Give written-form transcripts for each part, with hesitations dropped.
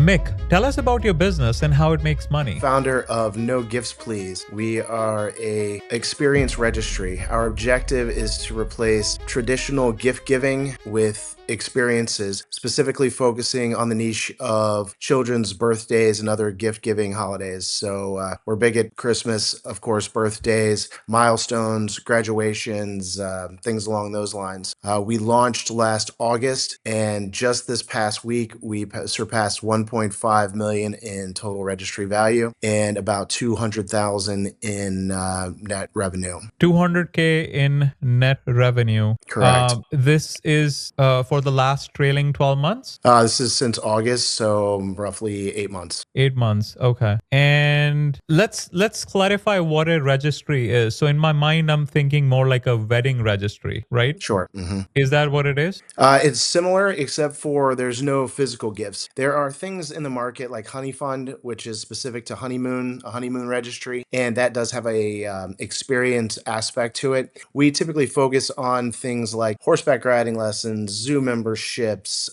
Mick, tell us about your business and how it makes money. Founder of No Gifts Please. We are a experience registry. Our objective is to replace traditional gift giving with experiences, specifically focusing on the niche of children's birthdays and other gift giving holidays. So we're big at Christmas, of course, birthdays, milestones, graduations, things along those lines. We launched last August, and just this past week, we surpassed 1.5 million in total registry value and about 200,000 in net revenue. 200K in net revenue. Correct. This is for the last trailing 12 months? This is since August, so roughly 8 months. 8 months. Okay. And let's clarify what a registry is. So in my mind, I'm thinking more like a wedding registry, right? Sure. Mm-hmm. Is that what it is? It's similar, except for there's no physical gifts. There are things in the market like Honey Fund, which is specific to a honeymoon registry, and that does have a experience aspect to it. We typically focus on things like horseback riding lessons, zoo memberships,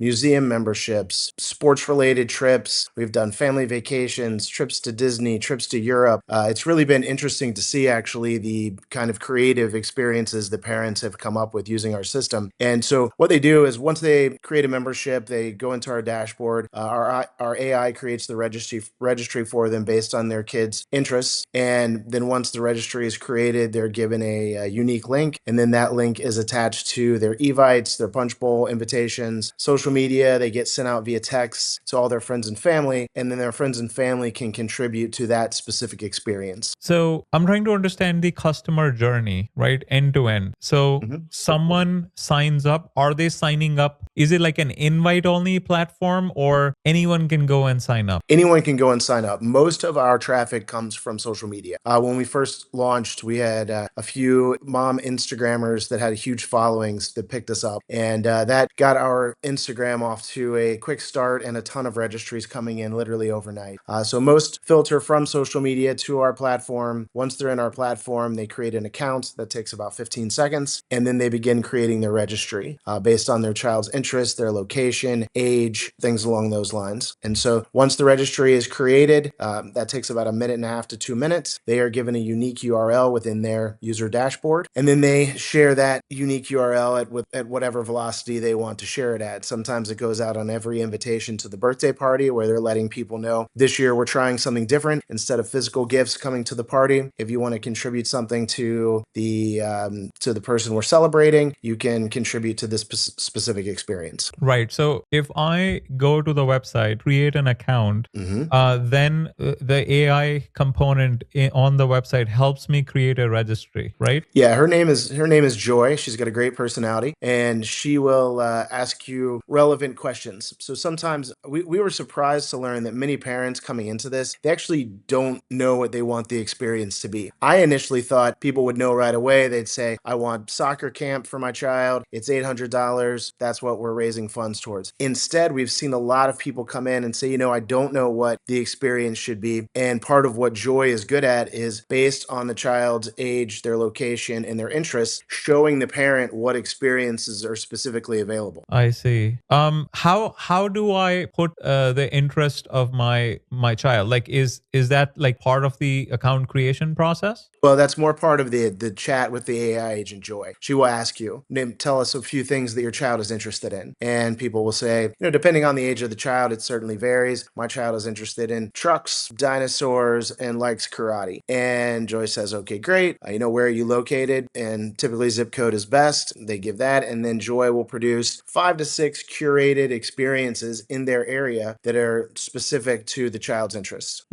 museum memberships, sports-related trips. We've done family vacations, trips to Disney, trips to Europe. It's really been interesting to see actually the kind of creative experiences that parents have come up with using our system. And so what they do is once they create a membership, they go into our dashboard. Our AI creates the registry for them based on their kids' interests. And then once the registry is created, they're given a unique link. And then that link is attached to their evites, their punch bowl invitations, social media. They get sent out via text to all their friends and family. And then their friends and family can contribute to that specific experience. So I'm trying to understand the customer journey, right? End to end. So someone signs up. Are they signing up? Is it like an invite only platform or anyone can go and sign up? Anyone can go and sign up. Most of our traffic comes from social media. When we first launched, we had a few mom Instagrammers that had huge followings that picked us up. And that got our Instagram off to a quick start and a ton of registries coming in literally overnight. So most filter from social media to our platform. Once they're in our platform, they create an account that takes about 15 seconds. And then they begin creating their registry based on their child's interest, their location, age, things along those lines. And so once the registry is created, that takes about 1.5 to 2 minutes. They are given a unique URL within their user dashboard, and then they share that unique URL at whatever velocity they want to share it at. Sometimes it goes out on every invitation to the birthday party where they're letting people know this year we're trying something different. Instead of physical gifts coming to the party, if you want to contribute something to the person we're celebrating, you can contribute to this specific experience. Right. So if I go to the website, create an account, then the AI component on the website helps me create a registry, right? Yeah, her name is Joy. She's got a great personality, and she will ask you relevant questions. So sometimes we were surprised to learn that many parents coming into this, they actually don't know what they want the experience to be. I initially thought people would know right away. They'd say, I want soccer camp for my child. It's $800. That's what we're raising funds towards. Instead, we've seen a lot of people come in and say, I don't know what the experience should be. And part of what Joy is good at is based on the child's age, their location, and their interests, showing the parent what experiences are specifically available. I see. How do I put the interest of my child? Like, is that like part of the account creation process? Well, that's more part of the chat with the AI agent Joy. She will ask you, tell us a few things that your child is interested in. And people will say, depending on the age of the child, it certainly varies. My child is interested in trucks, dinosaurs, and likes karate. And Joy says, okay, great. Where are you located? And typically zip code is best. They give that. And then Joy will produce 5 to 6 curated experiences in their area that are specific to the child's interests.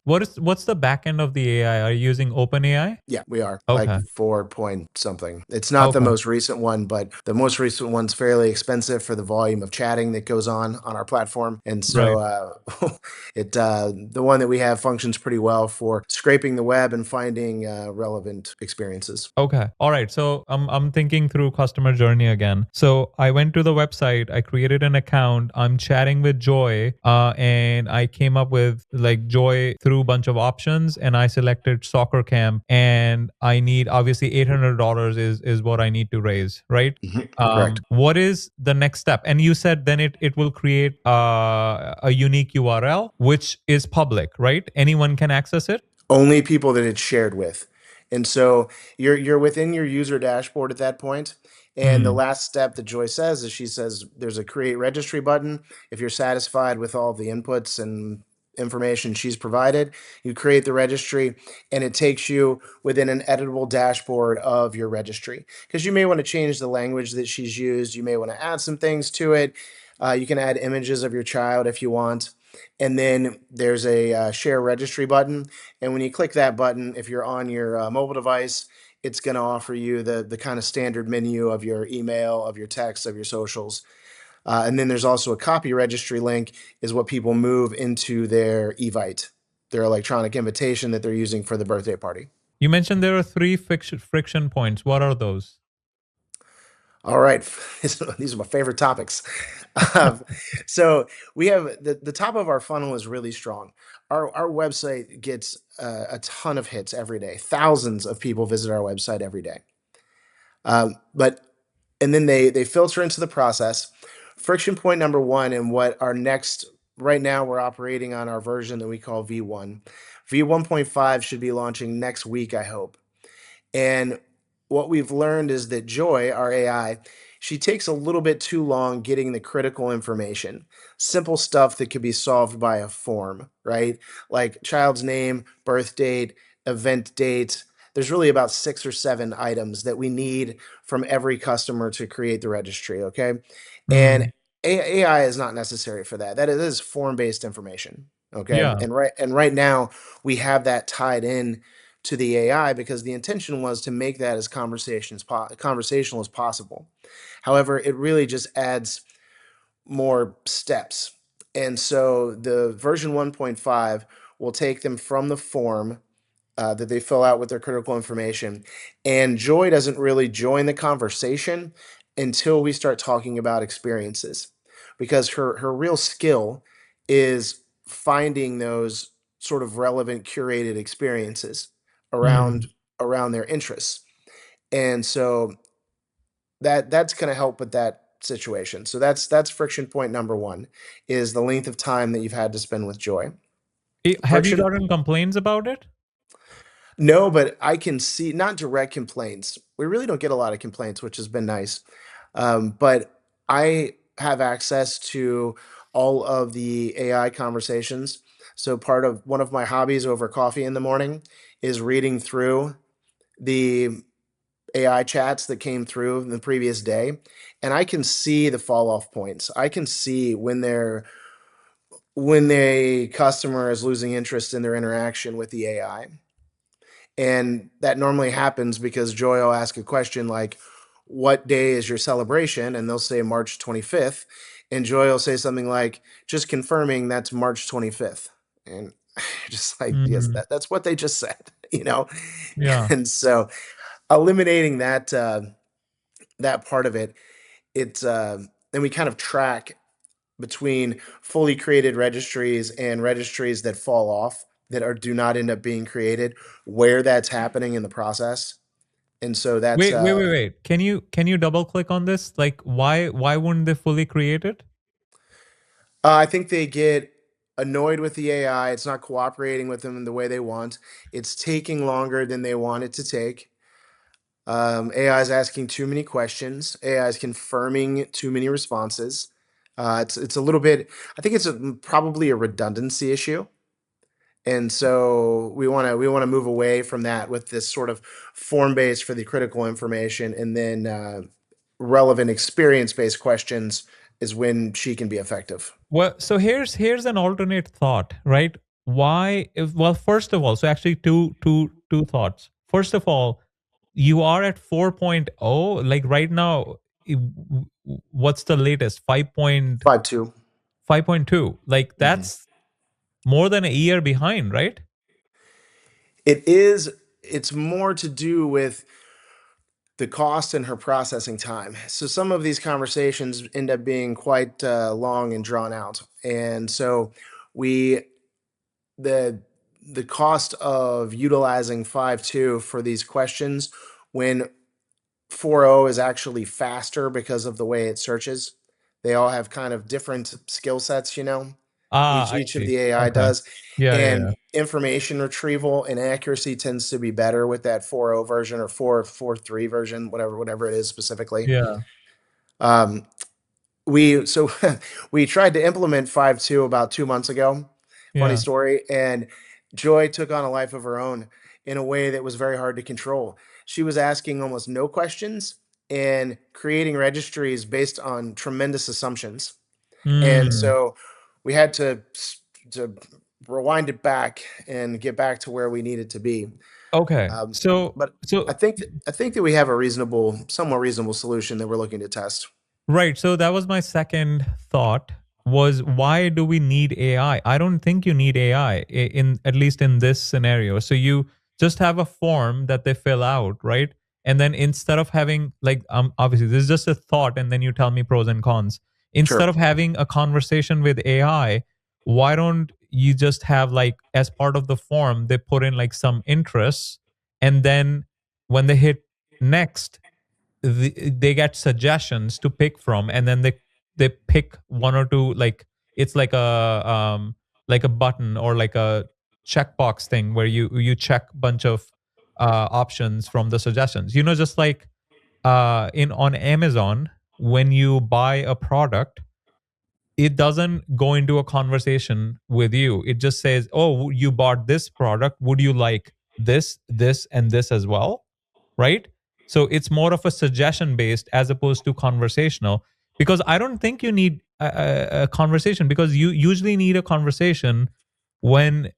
What's the back end of the AI? Are you using OpenAI? Yeah, we are. Okay. Like 4 point something. It's not the most recent one, but the most recent one's fairly expensive for the volume of chatting that goes on our platform. And so the one that we have functions pretty well for scraping the web and finding relevant experiences. Okay. All right. So I'm thinking through customer journey again. So I went to the website, I created an account, I'm chatting with Joy, and I came up with like Joy through a bunch of options, and I selected soccer camp, and I need obviously $800 is what I need to raise, right? Correct. What is the next step? And you said then it will create a unique URL which is public, right? Anyone can access it. Only people that it's shared with. And so you're within your user dashboard at that point. And the Hmm. last step that Joy says is she says there's a create registry button. If you're satisfied with all the inputs and information she's provided, you create the registry and it takes you within an editable dashboard of your registry. Because you may want to change the language that she's used, you may want to add some things to it. You can add images of your child if you want. And then there's a share registry button. And when you click that button, if you're on your mobile device, it's going to offer you the kind of standard menu of your email, of your text, of your socials. And then there's also a copy registry link, is what people move into their Evite, their electronic invitation that they're using for the birthday party. You mentioned there are three friction points. What are those? All right, these are my favorite topics. Um, so we have the top of our funnel is really strong. Our website gets a ton of hits every day. Thousands of people visit our website every day. But and then they filter into the process. Friction point number one, and what our next right now we're operating on our version that we call V1. V1.5 should be launching next week, I hope. And what we've learned is that Joy, our AI, she takes a little bit too long getting the critical information. Simple stuff that could be solved by a form, right? Like child's name, birth date, event date. There's really about 6 or 7 items that we need from every customer to create the registry, okay? And Mm, AI is not necessary for that. That is form-based information, okay? yeah. And right now we have that tied in to the AI because the intention was to make that as conversational as possible. However, it really just adds more steps. And so the version 1.5 will take them from the form that they fill out with their critical information. And Joy doesn't really join the conversation until we start talking about experiences, because her real skill is finding those sort of relevant curated experiences around Mm. around their interests. And so that's going to help with that situation. So that's friction point number one, is the length of time that you've had to spend with Joy. Have you Friction gotten complaints about it? No, but I can see not direct complaints. We really don't get a lot of complaints, which has been nice. But I have access to all of the AI conversations. So part of one of my hobbies over coffee in the morning is reading through the AI chats that came through the previous day, and I can see the fall off points. I can see when a customer is losing interest in their interaction with the AI. And that normally happens because Joy will ask a question like, "What day is your celebration?" And they'll say March 25th. And Joy will say something like, "Just confirming that's March 25th." And just like, yes, Mm, that's what they just said, you know? yeah. And so eliminating that part of it, it's and we kind of track between fully created registries and registries that fall off, that are do not end up being created, where that's happening in the process. And so that's Wait. Can you double click on this? Like why wouldn't they fully create it? I think they get annoyed with the AI. It's not cooperating with them in the way they want. It's taking longer than they want it to take. AI is asking too many questions. AI is confirming too many responses. It's a little bit. I think it's probably a redundancy issue. And so we want to move away from that with this sort of form based for the critical information, and then relevant experience based questions is when she can be effective. Well, so here's an alternate thought, right? Why if well, first of all, so actually two thoughts. First of all, you are at 4.0, like right now, what's the latest? 5.2. 5.2. Like Mhm. that's more than a year behind, right? It is. It's more to do with the cost and her processing time. So some of these conversations end up being quite long and drawn out. And so we the the cost of utilizing 5.2 for these questions when 4.0 is actually faster because of the way it searches. They all have kind of different skill sets, you know. Ah, Each I each of see. the AI Okay. does, Yeah, yeah, and yeah. information retrieval and accuracy tends to be better with that 4.0 version or 4.3 version, whatever it is specifically. Yeah, Um, we so we tried to implement 5.2 about 2 months ago. Funny yeah. story. And Joy took on a life of her own in a way that was very hard to control. She was asking almost no questions and creating registries based on tremendous assumptions. And Mm, so we had to rewind it back and get back to where we needed to be. okay. Um, So but so I think that we have a somewhat reasonable solution that we're looking to test. right. So that was my second thought was why do we need AI? I don't think you need AI in at least in this scenario. So you just have a form that they fill out, right? And then instead of having like obviously this is just a thought and then you tell me pros and cons. Instead Sure. of having a conversation with AI, why don't you just have like as part of the form they put in like some interests and then when they hit next they get suggestions to pick from and then they pick one or two like it's like a button or like a checkbox thing where you check bunch of options from the suggestions, you know, just like in on Amazon when you buy a product it doesn't go into a conversation with you. It just says, "Oh, you bought this product. Would you like this, and this as well?" Right? So it's more of a suggestion based as opposed to conversational. Because I don't think you need a conversation because you usually need a conversation when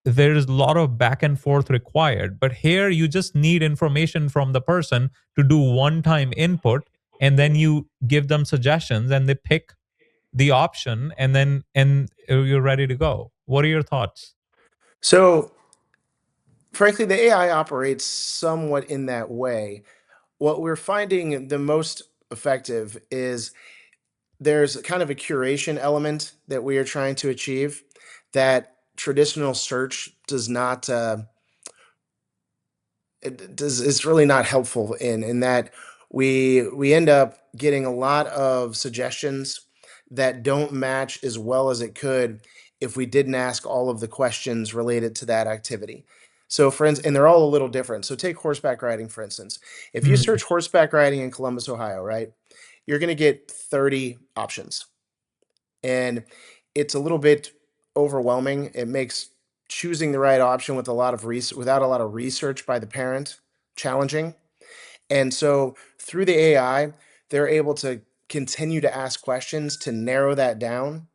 there's a lot of back and forth required. But here you just need information from the person to do one time input and then you give them suggestions and they pick the option and then and you're ready to go. What are your thoughts? So, frankly, the AI operates somewhat in that way. What we're finding the most effective is there's kind of a curation element that we are trying to achieve that traditional search does not it does is really not helpful in that we end up getting a lot of suggestions that don't match as well as it could if we didn't ask all of the questions related to that activity. So friends, and they're all a little different. So take horseback riding for instance. If you Mm, search horseback riding in Columbus, Ohio, right? You're going to get 30 options. And it's a little bit overwhelming. It makes choosing the right option with a lot of without a lot of research by the parent challenging. And so through the AI, they're able to continue to ask questions to narrow that down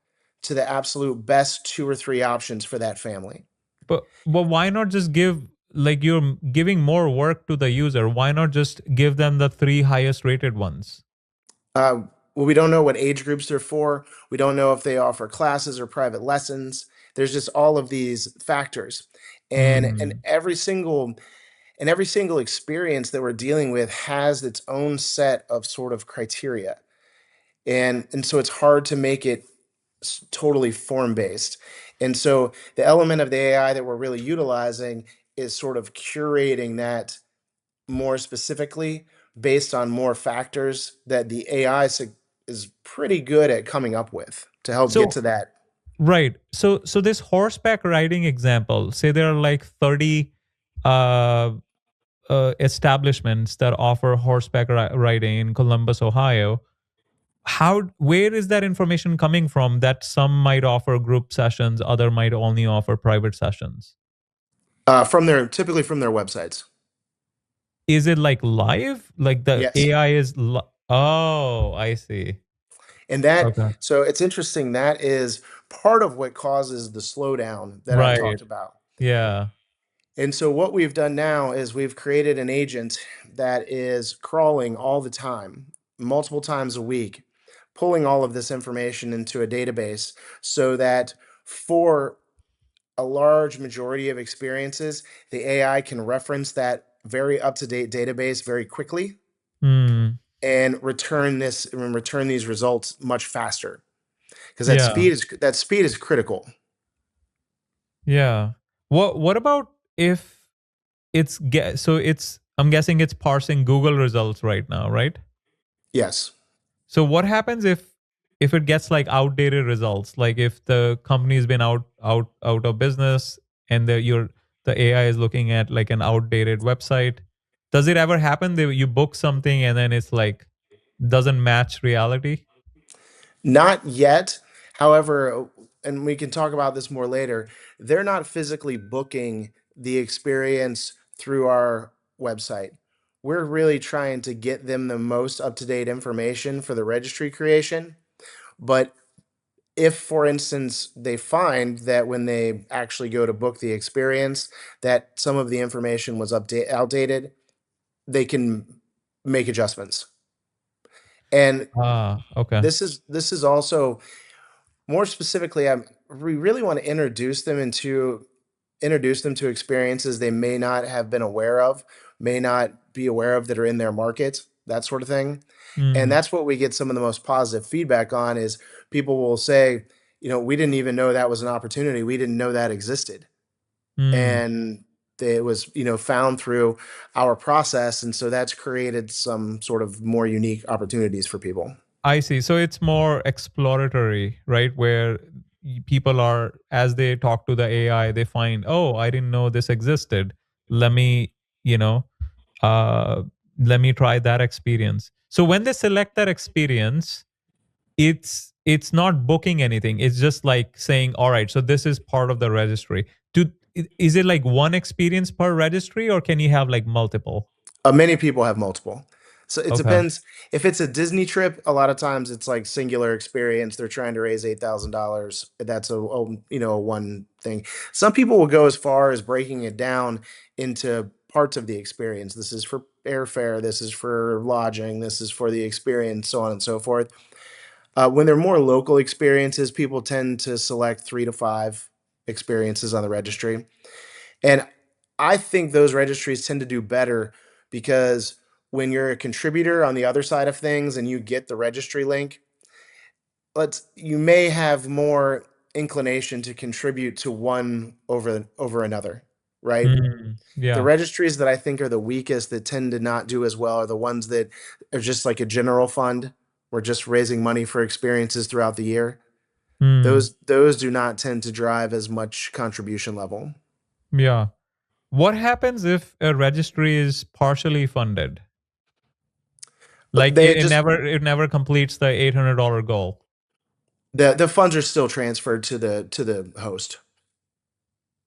to the absolute best two or three options for that family. but why not just give like you're giving more work to the user? Why not just give them the three highest rated ones? Well, we don't know what age groups they're for. We don't know if they offer classes or private lessons. There's just all of these factors, and Mm. every single experience that we're dealing with has its own set of sort of criteria, and so it's hard to make it totally form based. And so the element of the AI that we're really utilizing is sort of curating that more specifically based on more factors that the AI is pretty good at coming up with to help get So to that. right. So this horseback riding example, say there are like 30 uh establishments that offer horseback riding in Columbus, Ohio. How where is that information coming from that some might offer group sessions, other might only offer private sessions? Typically from their websites. Is it like live? Like the Yes. AI is oh, I see. And that, Okay. so it's interesting. That is part of what causes the slowdown that I've Right. talked about. Yeah. And so what we've done now is we've created an agent that is crawling all the time, multiple times a week, pulling all of this information into a database so that for a large majority of experiences, the AI can reference that very up to date database very quickly. Hmm. and return these results much faster, because Yeah. that speed is critical. Yeah. What about if so it's I'm guessing it's parsing Google results right now, right? Yes. So what happens if it gets like outdated results? Like if the company's been out of business and the AI is looking at like an outdated website. Does it ever happen that you book something and then it's like doesn't match reality? Not yet. However, and we can talk about this more later, they're not physically booking the experience through our website. We're really trying to get them the most up-to-date information for the registry creation. But if, for instance, they find that when they actually go to book the experience, that some of the information was outdated, they can make adjustments. And Ah, okay. this is also more specifically, we really want to introduce them to experiences they may not have been aware of, may not be aware of that are in their market, that sort of thing. And Hmm. that's what we get some of the most positive feedback on is people will say, we didn't even know that was an opportunity. We didn't know that existed. Hmm. And it was, found through our process. And so that's created some sort of more unique opportunities for people. I see. So it's more exploratory, right? Where people are, as they talk to the AI, they find, oh, I didn't know this existed. Let me, you know, uh, let me try that experience. So when they select that experience, it's not booking anything. It's just like saying, all right, so this is part of the registry. Is it like one experience per registry, or can you have like multiple? Many people have multiple. So it Okay. depends. If it's a Disney trip, a lot of times it's like singular experience. They're trying to raise $8,000. That's a one thing. Some people will go as far as breaking it down into parts of the experience. This is for airfare. This is for lodging. This is for the experience, so on and so forth. When they're more local experiences, people tend to select 3 to 5 experiences on the registry. And I think those registries tend to do better because when you're a contributor on the other side of things and you get the registry link, you may have more inclination to contribute to one over another, right? The Yeah. registries that I think are the weakest that tend to not do as well are the ones that are just like a general fund. We're just raising money for experiences throughout the year. Hmm. Those do not tend to drive as much contribution level. Yeah. What happens if a registry is partially funded? But Like they just it never completes the $800 goal. the funds are still transferred to the host.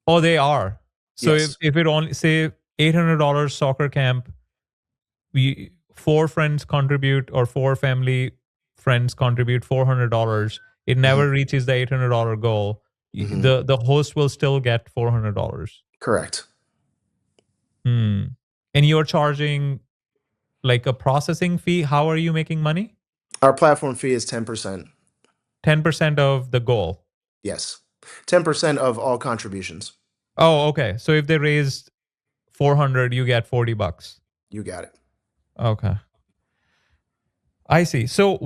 Oh, they are. So if Yes. if it only say $800 soccer camp, we four friends contribute or four family friends contribute $400. It Mhm, never reaches the $800 goal. mhm. The host will still get $400. Correct. Hmm. And you're charging like a processing fee. How are you making money? Our platform fee is 10%. 10% of the goal. Yes. 10% of all contributions. Oh, okay. So if they raised 400, you get $40. You got it. Okay. I see. So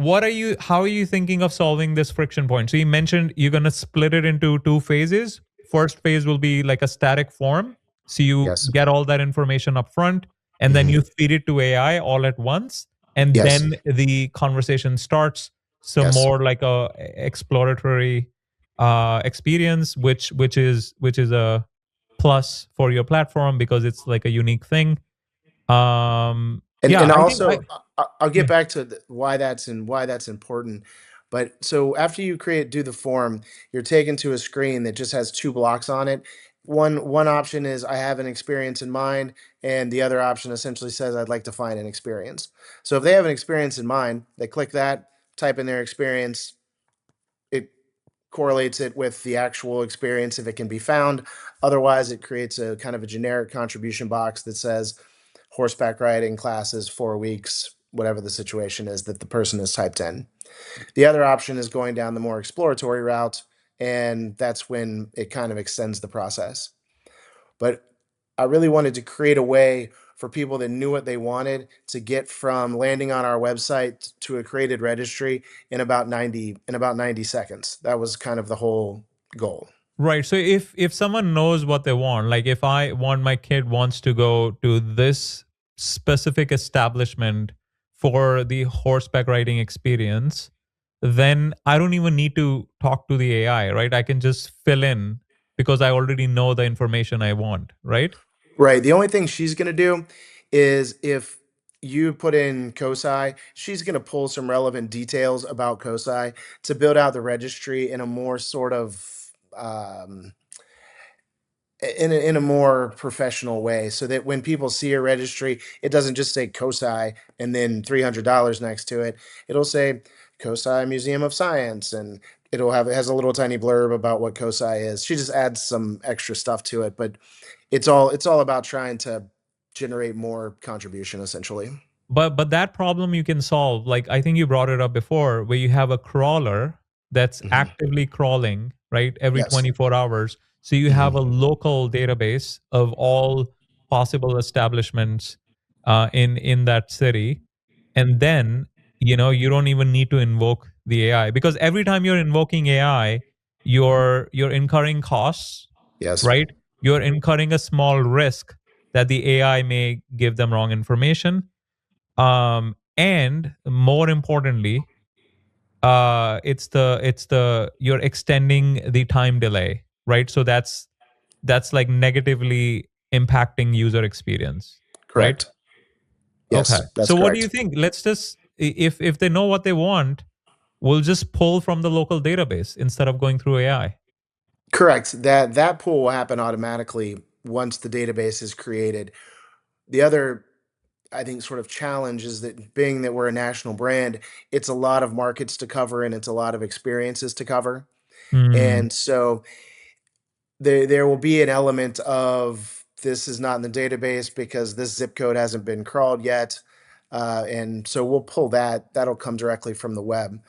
how are you thinking of solving this friction point? So you mentioned you're going to split it into two phases. First phase will be like a static form. So you Yes. get all that information up front and then Mhm. you feed it to AI all at once. And Yes. then the conversation starts. So Yes. more like a exploratory experience, which is a plus for your platform because it's like a unique thing. And Yeah, and I think also I'll get yeah. back to why that's important. But so after you do the form, you're taken to a screen that just has 2 blocks on it. One option is I have an experience in mind, and the other option essentially says I'd like to find an experience. So if they have an experience in mind, they click that, type in their experience, it correlates it with the actual experience if it can be found. Otherwise, it creates a kind of a generic contribution box that says horseback riding classes, 4 weeks, whatever the situation is that the person has typed in. The other option is going down the more exploratory route, and that's when it kind of extends the process. But I really wanted to create a way for people that knew what they wanted to get from landing on our website to a created registry in about 90 seconds. That was kind of the whole goal. Right. So if someone knows what they want, like if I want my kid wants to go to this specific establishment for the horseback riding experience, then I don't even need to talk to the AI, right? I can just fill in because I already know the information I want, right? Right. The only thing she's going to do is if you put in COSI, she's going to pull some relevant details about COSI to build out the registry in a more sort of in a more professional way, so that when people see a registry, it doesn't just say COSI and then $300 next to it. It'll say COSI Museum of Science, and it has a little tiny blurb about what COSI is. She just adds some extra stuff to it, but it's all about trying to generate more contribution, essentially. But that problem you can solve. Like I think you brought it up before, where you have a crawler that's Mhm. actively crawling, right, every Yes. 24 hours. So you have Mhm. a local database of all possible establishments in that city, and then you don't even need to invoke the AI, because every time you're invoking AI, you're incurring costs, Yes. right? You're incurring a small risk that the AI may give them wrong information, and more importantly, it's the you're extending the time delay, right? So that's like negatively impacting user experience, right? Correct. Okay, Yes, that's so what do you correct. think? Let's just, if they know what they want, we'll just pull from the local database instead of going through AI. Correct. That pull will happen automatically once the database is created. The other, I think, sort of challenge is that being that we're a national brand, it's a lot of markets to cover and it's a lot of experiences to cover. Hmm. And so there will be an element of this is not in the database because this zip code hasn't been crawled yet. And so we'll pull that. That'll come directly from the web.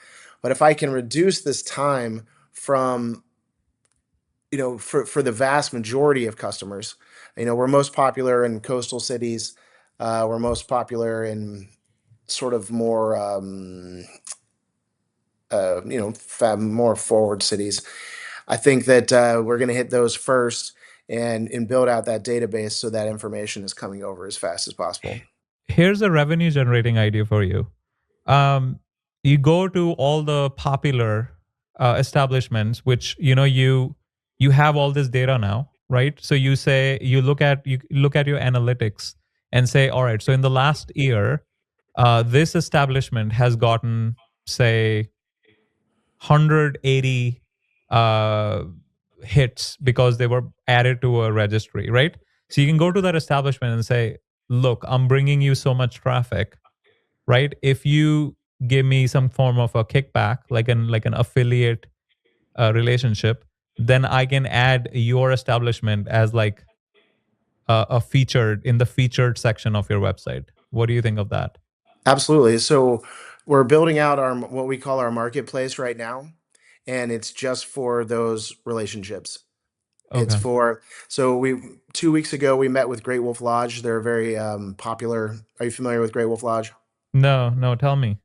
But if I can reduce this time from, for the vast majority of customers, we're most popular in coastal cities. We're most popular in sort of more, more forward cities. I think that we're going to hit those first and build out that database so that information is coming over as fast as possible. Here's a revenue generating idea for you. um, you go to all the popular establishments, which you have all this data now, right? So you look at your analytics and say, all right, so in the last year, this establishment has gotten, say, 180 uh, hits because they were added to a registry, right? So you can go to that establishment and say, look, I'm bringing you so much traffic, right? If you give me some form of a kickback, like an affiliate relationship, then I can add your establishment as like a featured in the featured section of your website. What do you think of that? Absolutely. So we're building out our what we call our marketplace right now, and it's just for those relationships. It's Okay. for so we 2 weeks ago we met with Great Wolf Lodge. They're very popular. Are you familiar with Great Wolf Lodge? No, no, tell me.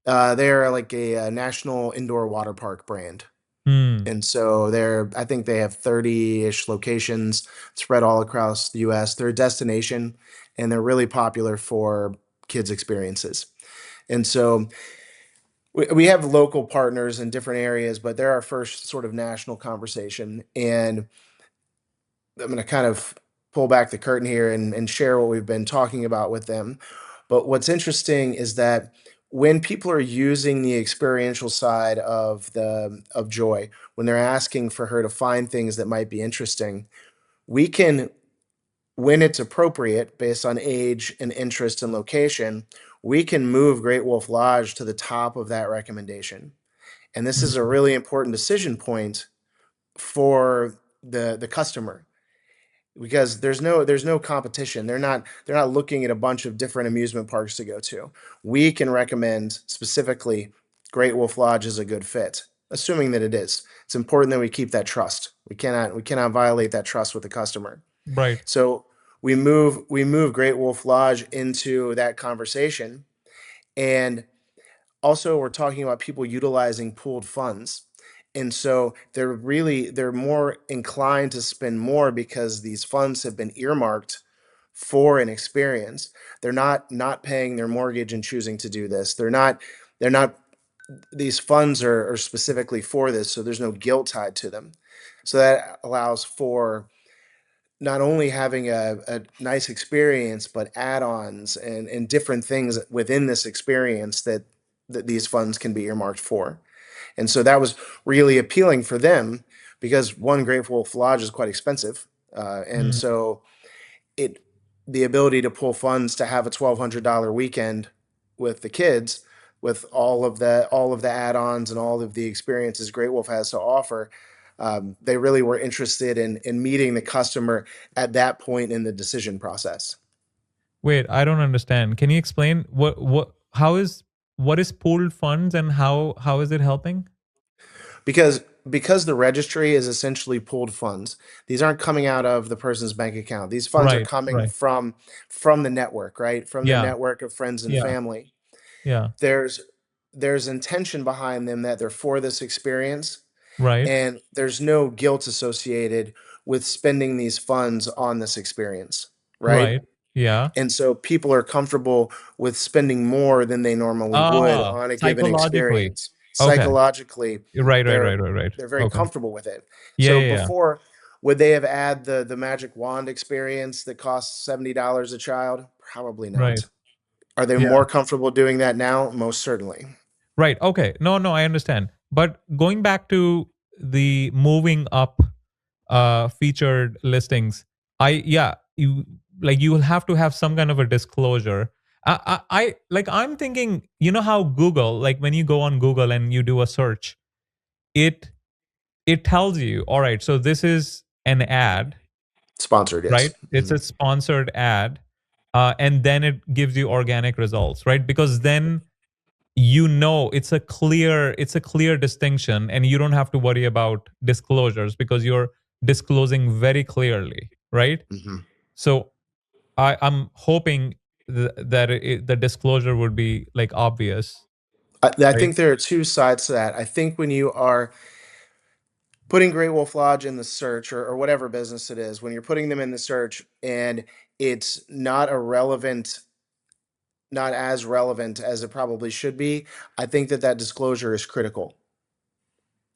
They're like a national indoor water park brand. Hmm. And so I think they have 30-ish locations spread all across the US. They're a destination and they're really popular for kids' experiences. And so we have local partners in different areas, but they're our first sort of national conversation. And I'm going to kind of pull back the curtain here and share what we've been talking about with them. But what's interesting is that when people are using the experiential side of Joy, when they're asking for her to find things that might be interesting, we can, when it's appropriate based on age and interest and location, we can move Great Wolf Lodge to the top of that recommendation. And this is a Hmm. really important decision point for the customer because there's no competition. They're not looking at a bunch of different amusement parks to go to. We can recommend specifically Great Wolf Lodge is a good fit, assuming that it is. It's important that we keep that trust. We cannot violate that trust with the customer. Right. So we move Great Wolf Lodge into that conversation, and also we're talking about people utilizing pooled funds. And so they're more inclined to spend more because these funds have been earmarked for an experience. They're not paying their mortgage and choosing to do this. They're not these funds are specifically for this, so there's no guilt tied to them. So that allows for not only having a nice experience, but add-ons and different things within this experience that these funds can be earmarked for. And so that was really appealing for them because one, Great Wolf Lodge is quite expensive. And Mm. so it the ability to pull funds to have a $1,200 weekend with the kids, with all of the add-ons and all of the experiences Great Wolf has to offer. They really were interested in meeting the customer at that point in the decision process. Wait, I don't understand. Can you explain what is pooled funds and how is it helping? Because the registry is essentially pooled funds. These aren't coming out of the person's bank account. These funds are Right, coming right. from the network, right? From their Yeah, network of friends and yeah, family. yeah. There's intention behind them that they're for this experience, Right, and there's no guilt associated with spending these funds on this experience, right? right. Yeah. And so people are comfortable with spending more than they normally would Ah, on a given psychologically. experience. Okay. Psychologically, Right, right, right, they're right, right. they're very Okay. comfortable with it. Yeah, So yeah, yeah. before, would they have had the magic wand experience that costs $70 a child? Probably Right. not. Are they Yeah. more comfortable doing that now? Most certainly. Right. Okay. No, no, I understand. But going back to the moving up featured listings, you will have to have some kind of a disclosure. I'm thinking, you know how Google, like when you go on Google and you do a search, it it tells you, all right, so this is an ad, Sponsored, right? yes. It's a sponsored ad, and then it gives you organic results, right? Because then you know it's a clear distinction, and you don't have to worry about disclosures because you're disclosing very clearly, right? Hmm. So I'm hoping that the disclosure would be like obvious, I right? think there are two sides to that. I think when you are putting Great Wolf Lodge in the search, or whatever business it is, when you're putting them in the search and it's not as relevant as it probably should be, I think that disclosure is critical.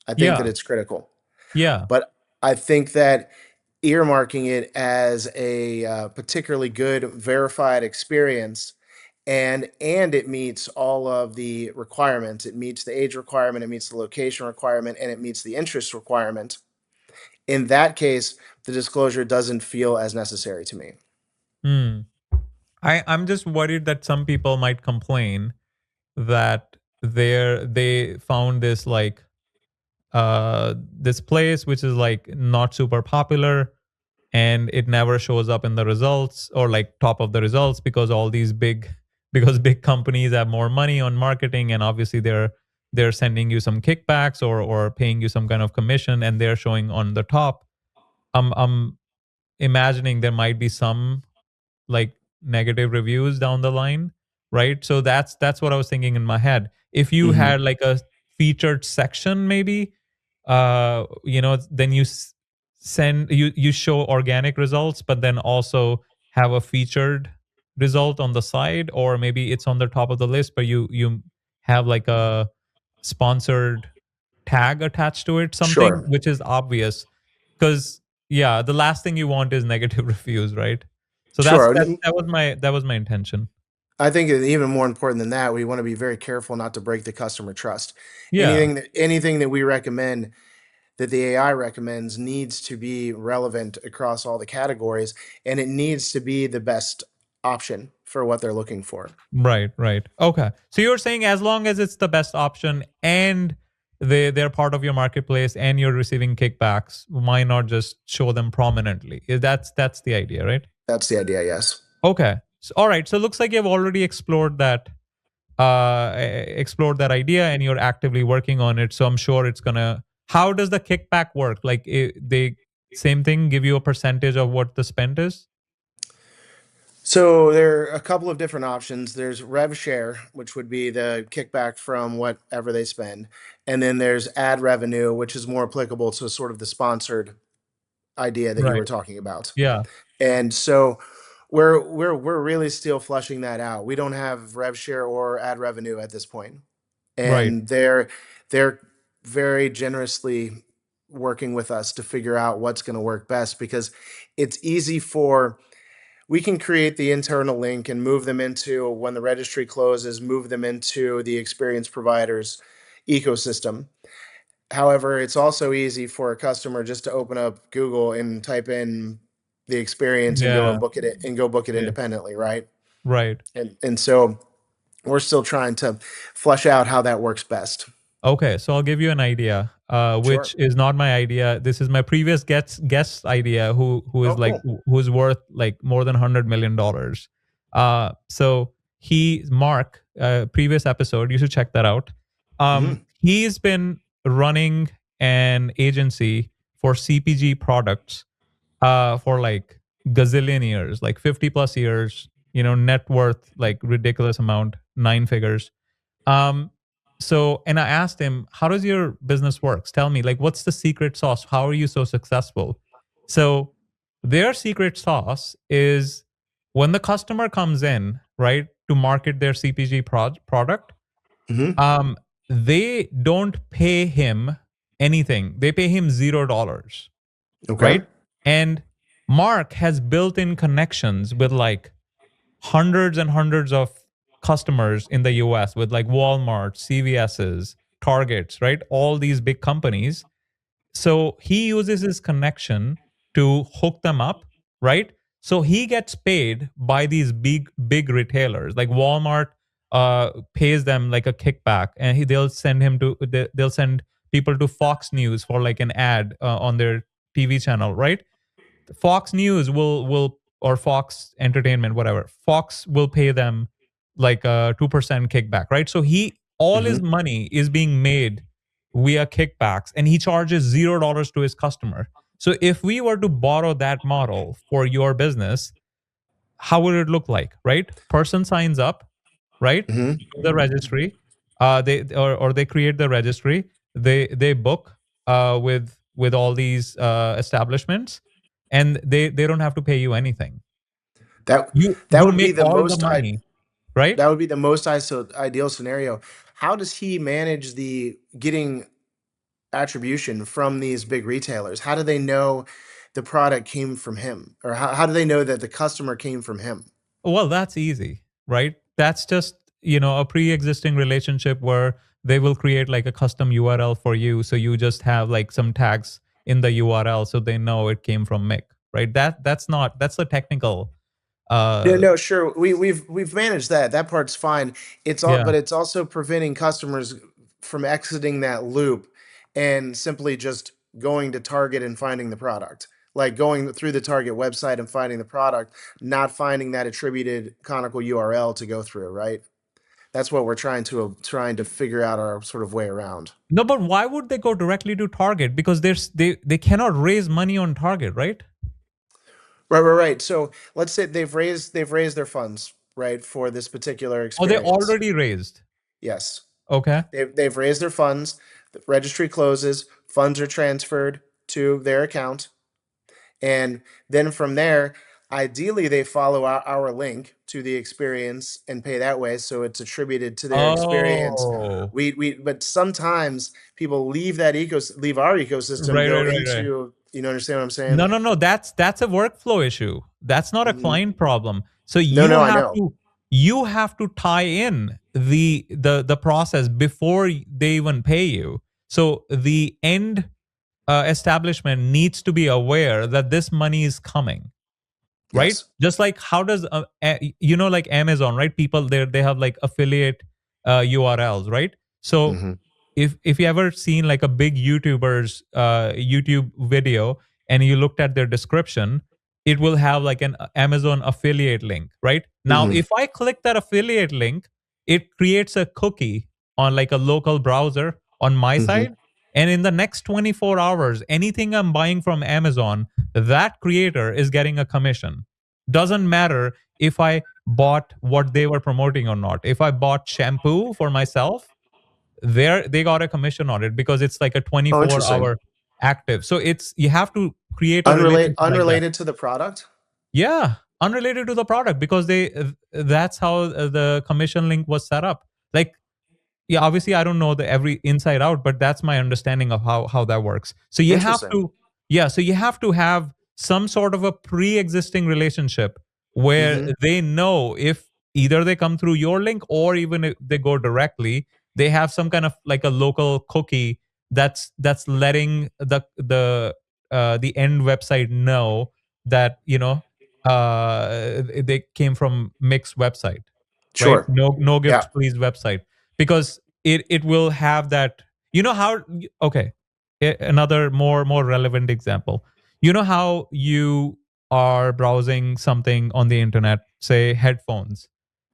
I think that Yeah, it's critical. yeah. But I think that earmarking it as a particularly good verified experience, and it meets all of the requirements. It meets the age requirement, it meets the location requirement, and it meets the interest requirement. In that case, the disclosure doesn't feel as necessary to me. Hmm. I'm just worried that some people might complain that they found this like this place which is like not super popular, and it never shows up in the results or like top of the results because all these big because big companies have more money on marketing, and obviously they're sending you some kickbacks or paying you some kind of commission, and they're showing on the top. I'm imagining there might be some like negative reviews down the line, right? So that's what I was thinking in my head. If you Mhm. had like a featured section, maybe, then you show organic results, but then also have a featured result on the side, or maybe it's on the top of the list, but you have like a sponsored tag attached to it, something Sure. which is obvious. Because yeah, the last thing you want is negative reviews, right? So Sure. that was my intention. I think even more important than that, we want to be very careful not to break the customer trust. Yeah, Anything that we recommend, that the AI recommends, needs to be relevant across all the categories, and it needs to be the best option for what they're looking for. right, right. Okay. So you're saying as long as it's the best option and they're part of your marketplace and you're receiving kickbacks, why not just show them prominently? That's the idea, right? That's the idea, yes. Okay. So, all right. So it looks like you've already explored that idea and you're actively working on it. So I'm sure it's gonna. How does the kickback work? Like they same thing, give you a percentage of what the spend is. So there are a couple of different options. There's rev share, which would be the kickback from whatever they spend, and then there's ad revenue, which is more applicable to sort of the sponsored idea that you Right. were talking about. Yeah. And so we're really still flushing that out. We don't have rev share or ad revenue at this point, Right. and they're very generously working with us to figure out what's going to work best because it's easy for we can create the internal link and move them into when the registry closes, move them into the experience provider's ecosystem. However, it's also easy for a customer just to open up Google and type in the experience and go Yeah. and book it and go book it Yeah. independently, right? Right. And so we're still trying to flush out how that works best. Okay, so I'll give you an idea, Sure. which is not my idea. This is my previous guest's idea, who Oh, is like cool. who's worth like more than $100 million. So Mark, previous episode, you should check that out. Hmm. He's been running an agency for CPG products for like gazillion years, like 50 plus years. You know, net worth like ridiculous amount, nine figures. um, and I asked him, how does your business works? Tell me, like, what's the secret sauce? How are you so successful? So their secret sauce is when the customer comes in, right, to market their CPG product, Hmm. um, they don't pay him anything. They pay him $0, Okay. right? And Mark has built-in connections with like hundreds and hundreds of customers in the US with like Walmart, CVS's, Targets, right? All these big companies. So he uses his connection to hook them up, right? So he gets paid by these big retailers like Walmart pays them like a kickback, and they'll send him to they'll send people to Fox News for like an ad on their TV channel, right? Fox News will or Fox Entertainment, whatever. Fox will pay them like a 2% kickback, right? So he all his Hmm. money is being made via kickbacks, and he charges $0 to his customer. So if we were to borrow that model for your business, how would it look like, right? Person signs up, right? Hmm. To the registry. They or they create the registry. They book with all these establishments, and they don't have to pay you anything. That that You would be make the all the most money, right? that would be the most ideal scenario. How does he manage the getting attribution from these big retailers? How do they know the product came from him? Or how do they know that the customer came from him? Well, that's easy, right? That's just, a pre-existing relationship where they will create like a custom URL for you. So you just have like some tags in the URL so they know it came from Mick, right? That's the technical No, uh no, sure. We've managed that. That part's fine. It's all, yeah. but it's also preventing customers from exiting that loop and simply just going to Target and finding the product. Like going through the Target website and finding the product, not finding that attributed canonical URL to go through, right? That's what we're trying to figure out our sort of way around. No, but why would they go directly to Target? Because they cannot raise money on Target, right? Right, right, right. So let's say they've raised their funds, right, for this particular Or they experience. already raised. Yes. Okay. They've raised their funds. The registry closes. Funds are transferred to their account, and then from there, ideally, they follow our link to the experience and pay that way, so it's attributed to their experience. Oh. But sometimes people leave our ecosystem, Right, go right, right, right. into, understand what I'm No, saying? no, no. That's a workflow issue. That's not a Mhm. client problem. So No, no, I know. you have to tie in the process before they even pay you. So the end establishment needs to be aware that this money is coming, right? Yes. Just like how does like Amazon, right? People there, they have like affiliate URLs, right? So Hmm. if you ever seen like a big YouTuber's YouTube video and you looked at their description, it will have like an Amazon affiliate link, right? Now Hmm. if I click that affiliate link, it creates a cookie on like a local browser on my Hmm. side, and in the next 24 hours anything I'm buying from Amazon, that creator is getting a commission. Doesn't matter if I bought what they were promoting or not. If I bought shampoo for myself, they got a commission on it because it's like a Oh, interesting. 24-hour active. So it's you have to create a relationship like that. Unrelated to the product? Yeah, unrelated to the product because that's how the commission link was set up. Like, yeah, obviously I don't know the every inside out, but that's my understanding of how that works. So you have Interesting. to, yeah, so you have to have some sort of a pre-existing relationship where Mhm. they know if either they come through your link or even if they go directly, they have some kind of like a local cookie that's letting the end website know that they came from Mix website, right? Sure. No Yeah. gifts please website, because it will have that, how, okay, another more relevant example. You know how you are browsing something on the internet, say headphones,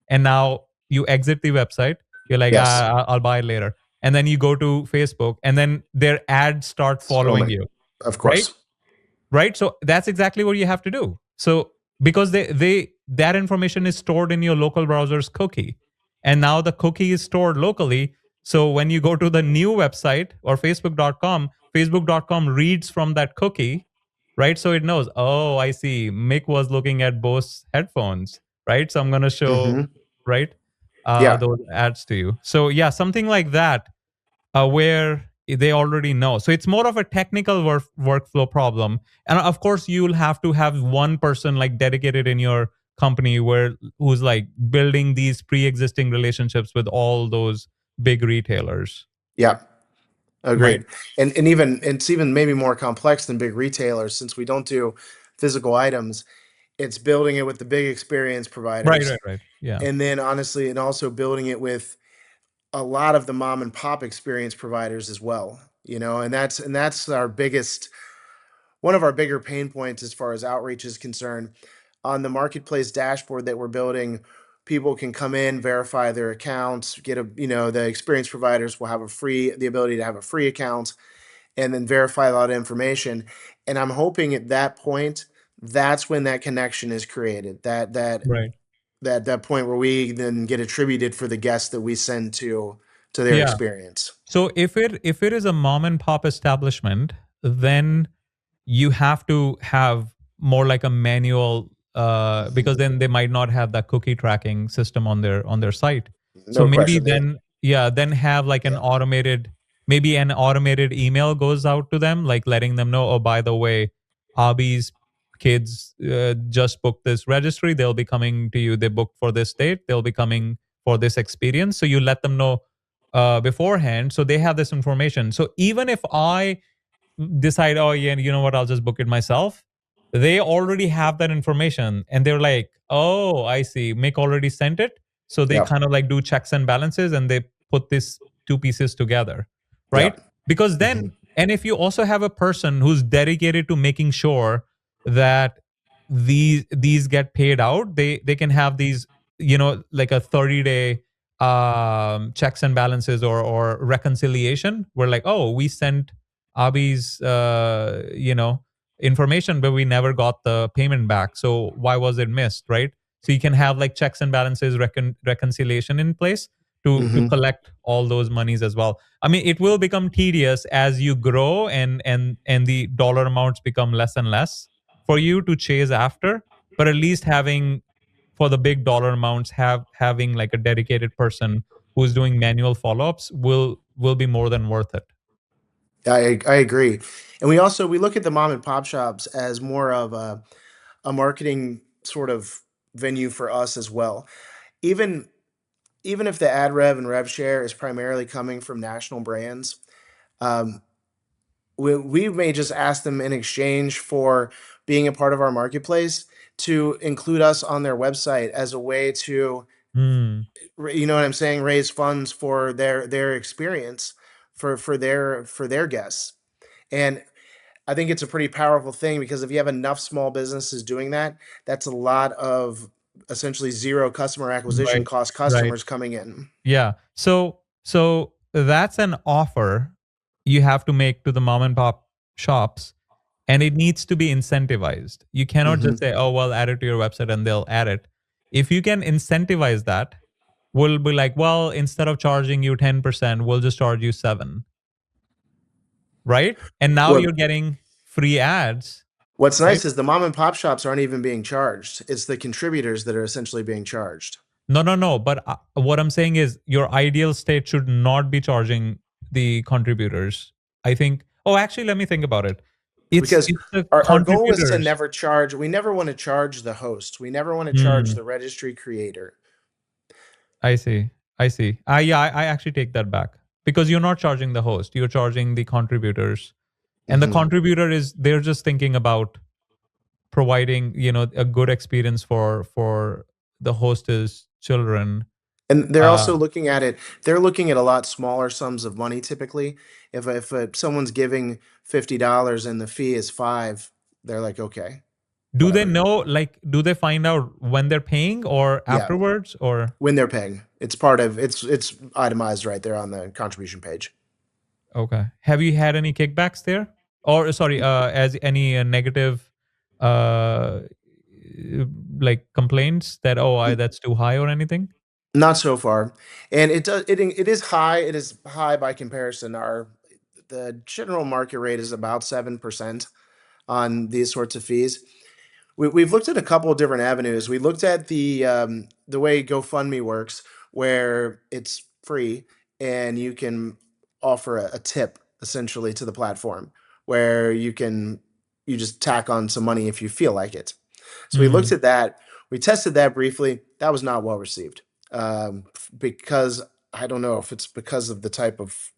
and now you exit the website, you're like, Yes. I'll buy it later, and then you go to Facebook and then their ads start Oh following my, you, of right? course. Right, so that's exactly what you have to do. So because they that information is stored in your local browser's cookie, and now the cookie is stored locally. So when you go to the new website or facebook.com reads from that cookie, right? So it knows, oh, I see, Mick was looking at Bose headphones, right? So I'm going to show, Mhm. right, Yeah. those ads to you. So yeah, something like that, where they already know. So it's more of a technical workflow problem. And of course, you'll have to have one person like dedicated in your company who's like building these pre-existing relationships with all those big retailers, Yeah. right? Agreed. And even it's even maybe more complex than big retailers since we don't do physical items. It's building it with the big experience Right, providers, right, right. Yeah. and then honestly, and also building it with a lot of the mom and pop experience providers as well, and that's our biggest one of our bigger pain points as far as outreach is concerned. On the marketplace dashboard that we're building, people can come in, verify their accounts, get the experience providers will have the ability to have a free account and then verify a lot of information. And I'm hoping at that point, that's when that connection is created. Right. That point where we then get attributed for the guests that we send to their Yeah. experience. So if it is a mom and pop establishment, then you have to have more like a manual, because Mhm. then they might not have that cookie tracking system on their site. So No maybe question. then, yeah, then have like Yeah. maybe an automated email goes out to them, like letting them know, oh, by the way, Abby's kids just booked this registry, they'll be coming to you, they booked for this date, they'll be coming for this experience. So you let them know beforehand, so they have this information. So even if I decide, oh yeah, you know what, I'll just book it myself, they already have that information and they're like, oh, I see, Mick already sent it. So they Yeah. kind of like do checks and balances and they put these two pieces together, Yeah. right? Because then, Mhm. and if you also have a person who's dedicated to making sure that these get paid out, they can have these, like a 30-day checks and balances or reconciliation, where like, oh, we sent Abhi's information, but we never got the payment back. So why was it missed, right? So you can have like checks and balances, reconciliation in place to Mhm. collect all those monies as well. I mean, it will become tedious as you grow and the dollar amounts become less and less for you to chase after. But at least having, for the big dollar amounts, having like a dedicated person who's doing manual follow-ups will be more than worth it. I agree. And we look at the mom and pop shops as more of a marketing sort of venue for us as well. Even even if the ad rev and rev share is primarily coming from national brands, um, we may just ask them in exchange for being a part of our marketplace to include us on their website as a way to, Hmm. you know what I'm saying, raise funds for their experience for their guests. And I think it's a pretty powerful thing because if you have enough small businesses doing that, that's a lot of essentially zero customer acquisition Right. cost Right. customers coming in. Yeah. So that's an offer you have to make to the mom and pop shops, and it needs to be incentivized. You cannot just Mhm. say, "Oh, well, add it to your website," and they'll add it. If you can incentivize that, we'll be like, well, instead of charging you 10%, we'll just charge you 7, right? And now What you're getting free ads, What's right? nice is the mom and pop shops aren't even being charged. It's the contributors that are essentially being charged. No, no, no. But what I'm saying is your ideal state should not be charging the contributors. I think, oh, actually, let me think about it. Because It's the our goal is to contributors. never charge. We never want to charge the host. We never want to charge Hmm. the registry creator. I see. I see. Yeah, I actually take that back because you're not charging the host. You're charging the contributors, and the Hmm. contributor is they're just thinking about providing a good experience for the host's children. And they're Uh, also looking at it. They're looking at a lot smaller sums of money typically. If someone's giving $50 and the fee is 5, they're like, okay, do they whatever. know? Like, do they find out when they're paying or Yeah, afterwards or? when they're paying, it's part of it's itemized right there on the contribution page. Okay. Have you had any kickbacks there? Or sorry, as any negative uh like complaints that that's too high or anything? Not so far, and it is high. It is high by comparison. The general market rate is about 7% on these sorts of fees. We've looked at a couple of different avenues. We looked at the way GoFundMe works, where it's free and you can offer a tip essentially to the platform, where you just tack on some money if you feel like it. So we looked Hmm. at that. We tested that briefly. That was not well received, because I don't know if it's because of the type of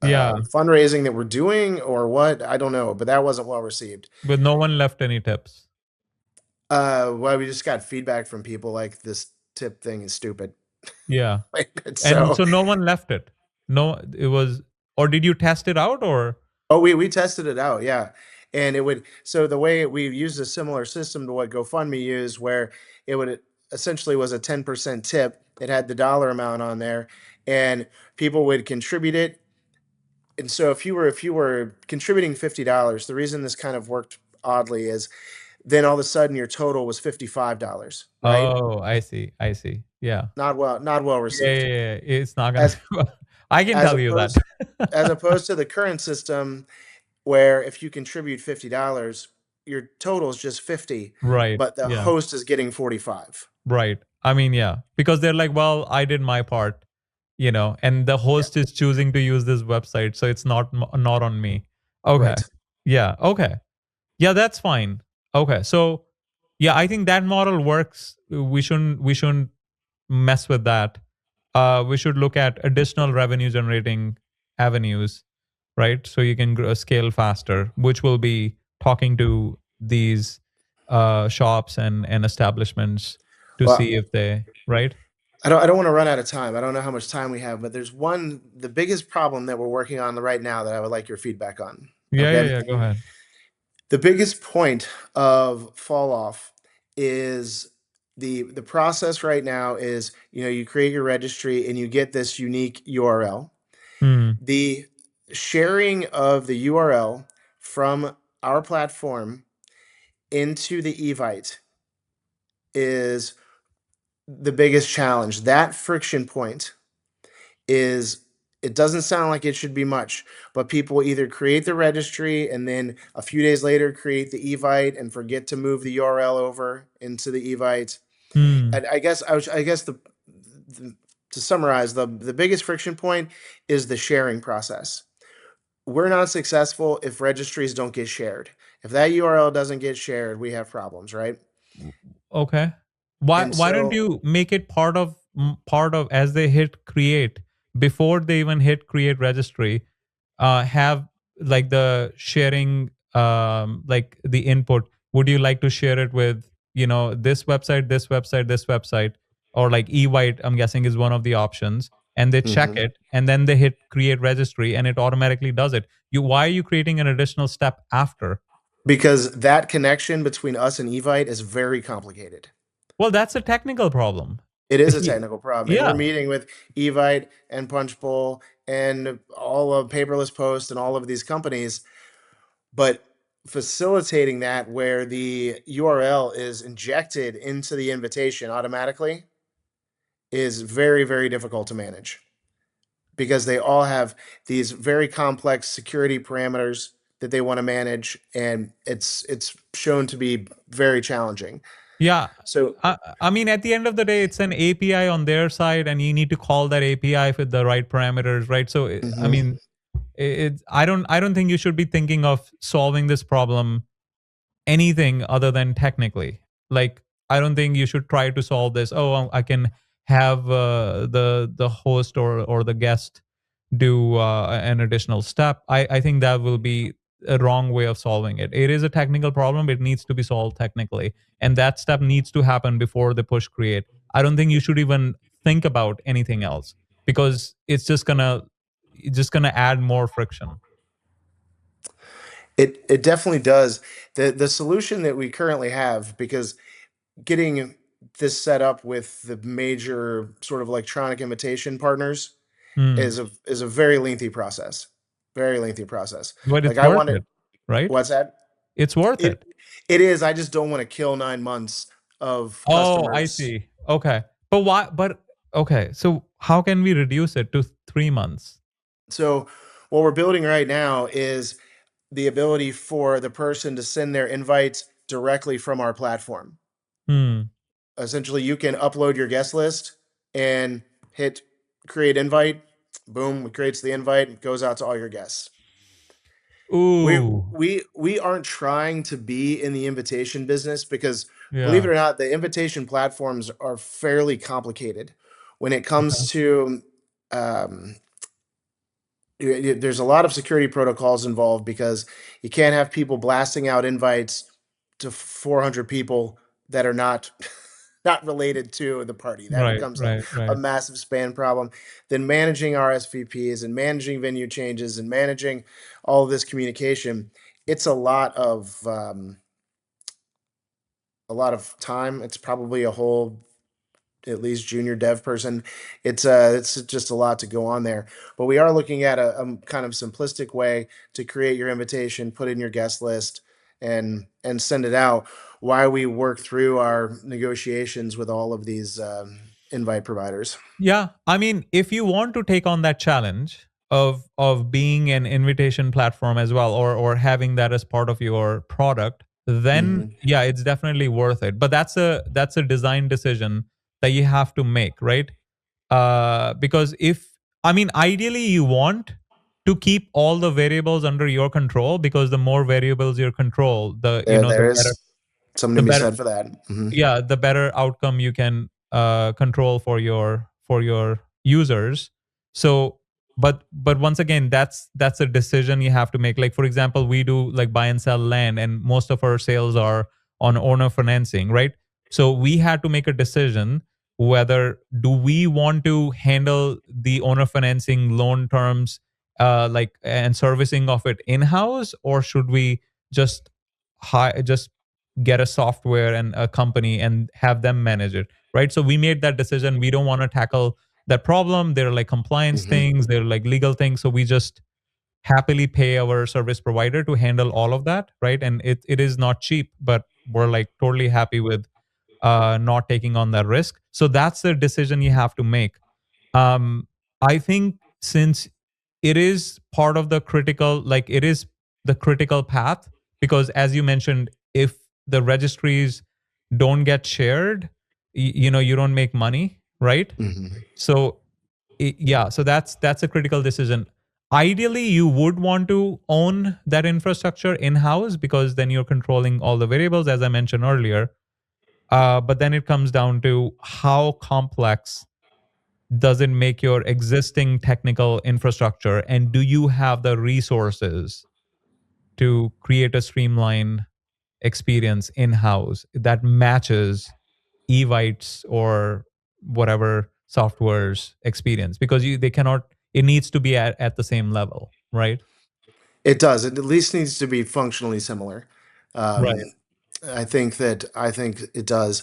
Yeah, fundraising that we're doing or what. I don't know, but that wasn't well received. but no one left any tips. Well, we just got feedback from people like this tip thing is stupid. Yeah. Like, And so, so no one left it. No, it was, or did you test it out or? oh, we tested it out, yeah, and it would. So the way we used a similar system to what GoFundMe used, where it would essentially was a 10% tip. It had the dollar amount on there, and people would contribute it. And so if you were contributing $50, the reason this kind of worked oddly is then all of a sudden your total was $55, right? Oh, I see. I see. Yeah. Not well Yeah, yeah, received. yeah. It's not gonna As do well. I can as tell you that. opposed as opposed to the current system where if you contribute $50, your total is just 50, Right. but the Yeah. host is getting 45. Right. I mean, yeah, because they're like, well, I did my part, and the Yeah, host is choosing to use this website, so it's not on me. Okay. right. Yeah. Okay. Yeah, that's fine. Okay. So, yeah, I think that model works. We shouldn't mess with that. We should look at additional revenue generating avenues, right? So you can scale faster, which will be talking to these shops and establishments to Well, see if they, right? I don't want to run out of time. I don't know how much time we have, but the biggest problem that we're working on right now that I would like your feedback on. Yeah, yeah, Okay. yeah. Go ahead. The biggest point of fall off is the process right now is, you create your registry and you get this unique URL. Hmm. The sharing of the URL from our platform into the Evite is the biggest challenge. That friction point is it doesn't sound like it should be much, but people either create the registry and then a few days later create the Evite and forget to move the URL over into the Evite. Hmm. And I guess the to summarize, the biggest friction point is the sharing process. We're not successful if registries don't get shared. If that URL doesn't get shared, we have problems, right? Okay. Why And why don't so you make it part of as they hit create, before they even hit create registry, have like the sharing, like the input. Would you like to share it with, this website, this website, this website, or like Evite, I'm guessing is one of the options, and they check mhm. it and then they hit create registry and it automatically does it. Why are you creating an additional step after? Because that connection between us and Evite is very complicated. Well, that's a technical problem. It is a He- technical problem, and we're yeah. meeting with Evite and Punchbowl and all of Paperless Post and all of these companies, but facilitating that where the URL is injected into the invitation automatically is very, very difficult to manage because they all have these very complex security parameters that they want to manage, and it's shown to be very challenging. Yeah. So, I mean, at the end of the day, it's an API on their side, and you need to call that API with the right parameters, right? So, I mhm. mean, I don't think you should be thinking of solving this problem anything other than technically. Like, I don't think you should try to solve this. Oh, I can have the host or the guest do an additional step. I think that will be a wrong way of solving it. It is a technical problem. It needs to be solved technically, and that step needs to happen before the push create. I don't think you should even think about anything else because it's just gonna add more friction. It definitely does. The solution that we currently have, because getting this set up with the major sort of electronic invitation partners Hmm. is a very lengthy process. Very lengthy process. But Like it's I worth want it. it, right? What's that? It's worth It it. it is. I just don't want to kill 9 months of Oh, I customers. see. Okay. But why? But okay. So how can we reduce it to 3 months? So what we're building right now is the ability for the person to send their invites directly from our platform. Hmm. Essentially, you can upload your guest list and hit create invite. Boom, it creates the invite. It goes out to all your guests. We Ooh. we aren't trying to be in the invitation business because, believe Yeah. it or not, the invitation platforms are fairly complicated when it comes Okay. to um, there's a lot of security protocols involved because you can't have people blasting out invites to 400 people that are not not related to the party. That Right. becomes Right. a Right. massive span problem. Then managing RSVPs and managing venue changes and managing all of this communication, it's a lot of time. It's probably a whole at least junior dev person. It's just a lot to go on there. But we are looking at a kind of simplistic way to create your invitation, put in your guest list, and send it out while we work through our negotiations with all of these invite providers. Yeah. I mean, if you want to take on that challenge of being an invitation platform as well, or having that as part of your product, then Hmm. yeah, it's definitely worth it. But that's a design decision that you have to make, right? Because if I mean, ideally, you want to keep all the variables under your control because the more variables you control, the you know the There better is something the to be better said for that. Hmm. yeah, the better outcome you can control for your users. So but once again, that's a decision you have to make. Like for example, we do like buy and sell land, and most of our sales are on owner financing, right? So we had to make a decision whether do we want to handle the owner financing loan terms like and servicing of it in house, or should we just just get a software and a company and have them manage it, right? So we made that decision. We don't want to tackle that problem. They're like compliance Hmm. things, they're like legal things, so we just happily pay our service provider to handle all of that, right? And it is not cheap, but we're like totally happy with not taking on that risk. So that's the decision you have to make. um I think since it is part of the critical, like it is the critical path, because as you mentioned, if the registries don't get shared, you don't make money, right? Hmm. So yeah, so that's a critical decision. Ideally you would want to own that infrastructure in house because then you're controlling all the variables, as I mentioned earlier. But then it comes down to how complex does it make your existing technical infrastructure, and do you have the resources to create a streamlined experience in house that matches Evite's or whatever software's experience, because they cannot, it needs to be at the same level, right? It does. It at least needs to be functionally similar. Right. Um, I think it does.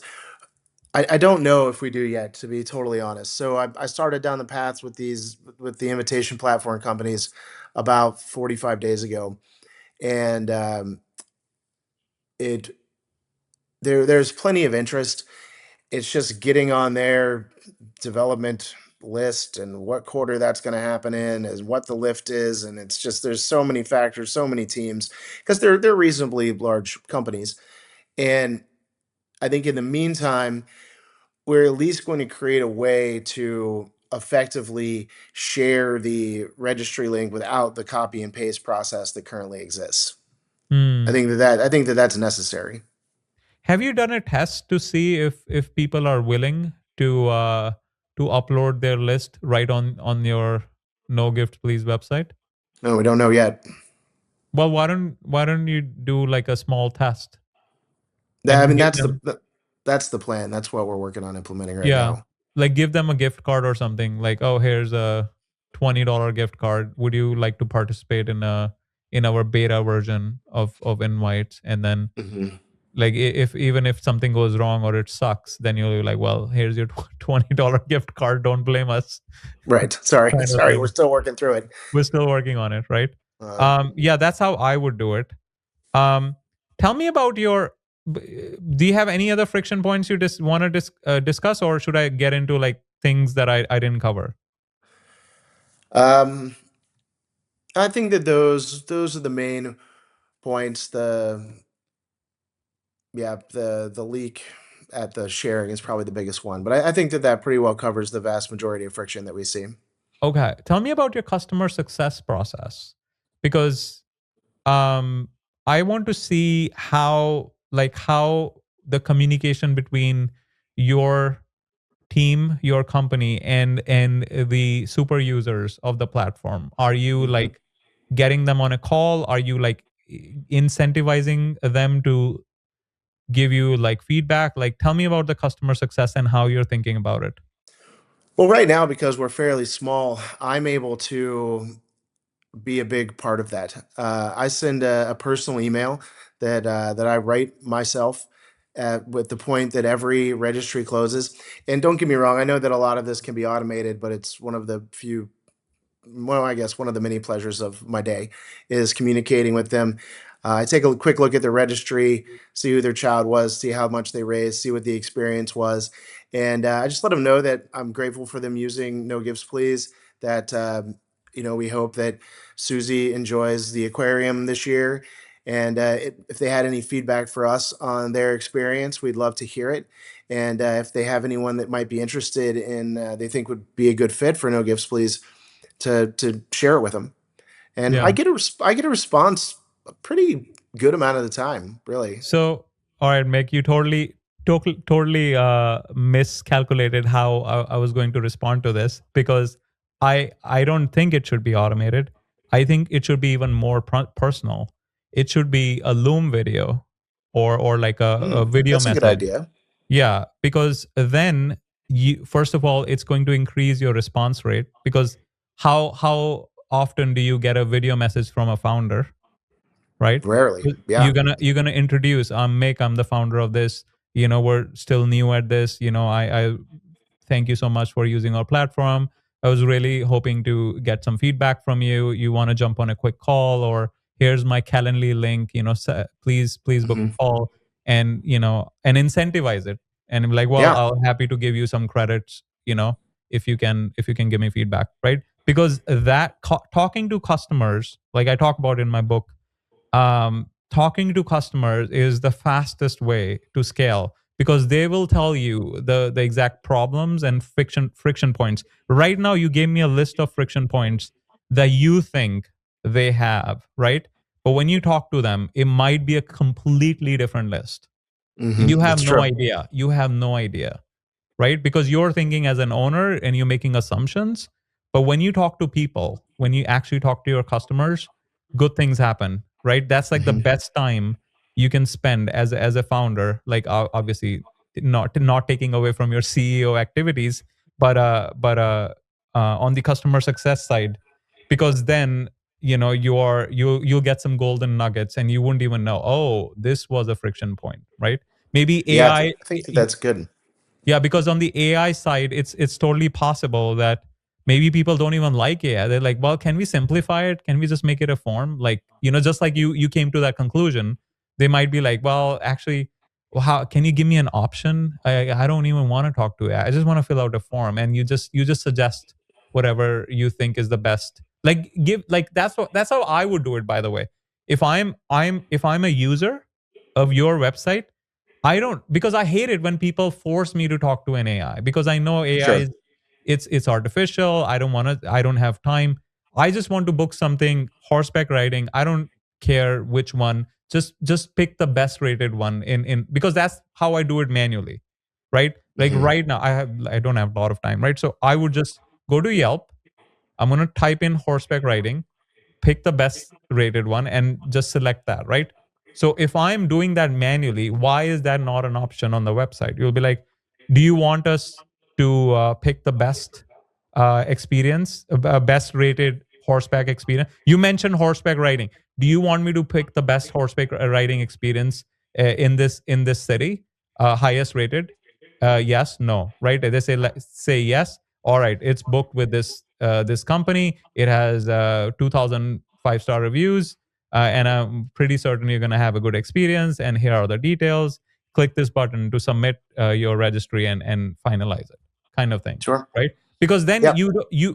I don't know if we do yet, to be totally honest. So I started down the path with the invitation platform companies about 45 days ago, and it there's plenty of interest. It's just getting on their development list and what quarter that's going to happen in, is what the lift is, and it's just there's so many factors, so many teams, because they're reasonably large companies. And I think in the meantime, we're at least going to create a way to effectively share the registry link without the copy and paste process that currently exists. Hmm. I think that that's necessary. Have you done a test to see if people are willing to upload their list right on your No Gift Please website? No, we don't know yet. Well, why don't you do like a small test I and mean, give them, that's the plan. That's what we're working on implementing right yeah, now. like give them a gift card or something, like, oh, here's a $20 gift card. Would you like to participate in our beta version of invites? And then Hmm. like if even if something goes wrong or it sucks, then you'll be like, well, here's your $20 gift card, don't blame us, Right. Sorry. kind of Sorry. We're thing. still working through it. We're still working on it, right? Uh, Yeah, that's how I would do it. um Tell me about your, do you have any other friction points you just want to discuss, or should I get into like things that I didn't cover? um, I think that those are the main points. The leak at the sharing is probably the biggest one, but I think that that pretty well covers the vast majority of friction that we see. Okay, tell me about your customer success process, because um I want to see how the communication between your team, your company, and the super users of the platform. Are you Hmm. like getting them on a call? Are you like incentivizing them to give you like feedback? Like, tell me about the customer success and how you're thinking about it. Well, right now, because we're fairly small, I'm able to be a big part of that. I send a personal email that I write myself with the point that every registry closes. And don't get me wrong, I know that a lot of this can be automated, but it's one of the few, well, I guess one of the many pleasures of my day is communicating with them. I take a quick look at the registry, see who their child was, see how much they raised, see what the experience was, and I just let them know that I'm grateful for them using No Gifts Please. That we hope that Susie enjoys the aquarium this year, and if they had any feedback for us on their experience, we'd love to hear it. And if they have anyone that might be interested in, they think would be a good fit for No Gifts Please, to share it with them. And Yeah. I get a response a pretty good amount of the time, really. So, all right, Mick, you totally miscalculated how I was going to respond to this, because I don't think it should be automated. I think it should be even more personal. It should be a Loom video, or like a video That's a good message. idea. Yeah, because then you, first of all, it's going to increase your response rate, because how often do you get a video message from a founder, right? Rarely. You're Yeah. gonna introduce, Mick, I'm the founder of this. We're still new at this. I thank you so much for using our platform. I was really hoping to get some feedback from you. You want to jump on a quick call, or here's my Calendly link. Please book a Hmm. call, and incentivize it. And I'm like, well, Yeah. I'll happy to give you some credits. If you can give me feedback, right? Because that talking to customers, like I talk about in my book, talking to customers is the fastest way to scale, because they will tell you the exact problems and friction points. Right now, you gave me a list of friction points that you think they have, right? But when you talk to them, it might be a completely different list. You have That's no true. idea. You have no idea, right? Because you're thinking as an owner and you're making assumptions. But when you talk to people, when you actually talk to your customers, good things happen, right? That's like the Hmm. best time you can spend as a founder. Like, obviously, not taking away from your CEO activities, but on the customer success side, because then you'll get some golden nuggets and you wouldn't even know, oh, this was a friction point, right? Maybe Yeah, AI. I think that that's good. Yeah, because on the AI side, it's totally possible that maybe people don't even like AI. They're like, well, can we simplify it? Can we just make it a form? Like, just like you came to that conclusion. they might be like, well, actually, well, how can you give me an option? I don't even want to talk to AI. I just want to fill out a form, and you just suggest whatever you think is the best. Like give like that's how I would do it. By the way, if I'm a user of your website, I don't, because I hate it when people force me to talk to an AI, because I know AI Sure. is, it's artificial. I don't have time. I just want to book something horseback riding. I don't care which one. Just pick the best rated one in because that's how I do it manually. Right? Like Hmm. right now I don't have a lot of time, right? So I would just go to Yelp. I'm going to type in horseback riding, pick the best rated one and just select that, right? So if I'm doing that manually, why is that not an option on the website? You'll be like, do you want us to pick the best experience, best rated horseback experience? You mentioned horseback riding. Do you want me to pick the best horseback riding experience in this city, highest rated? Yes, no, right? They say yes. All right, it's booked with this company. It has 2,000 5-star reviews, and I'm pretty certain you're going to have a good experience. And here are the details. Click this button to submit your registry and finalize it, kind of thing, Sure. right? Because then Yep.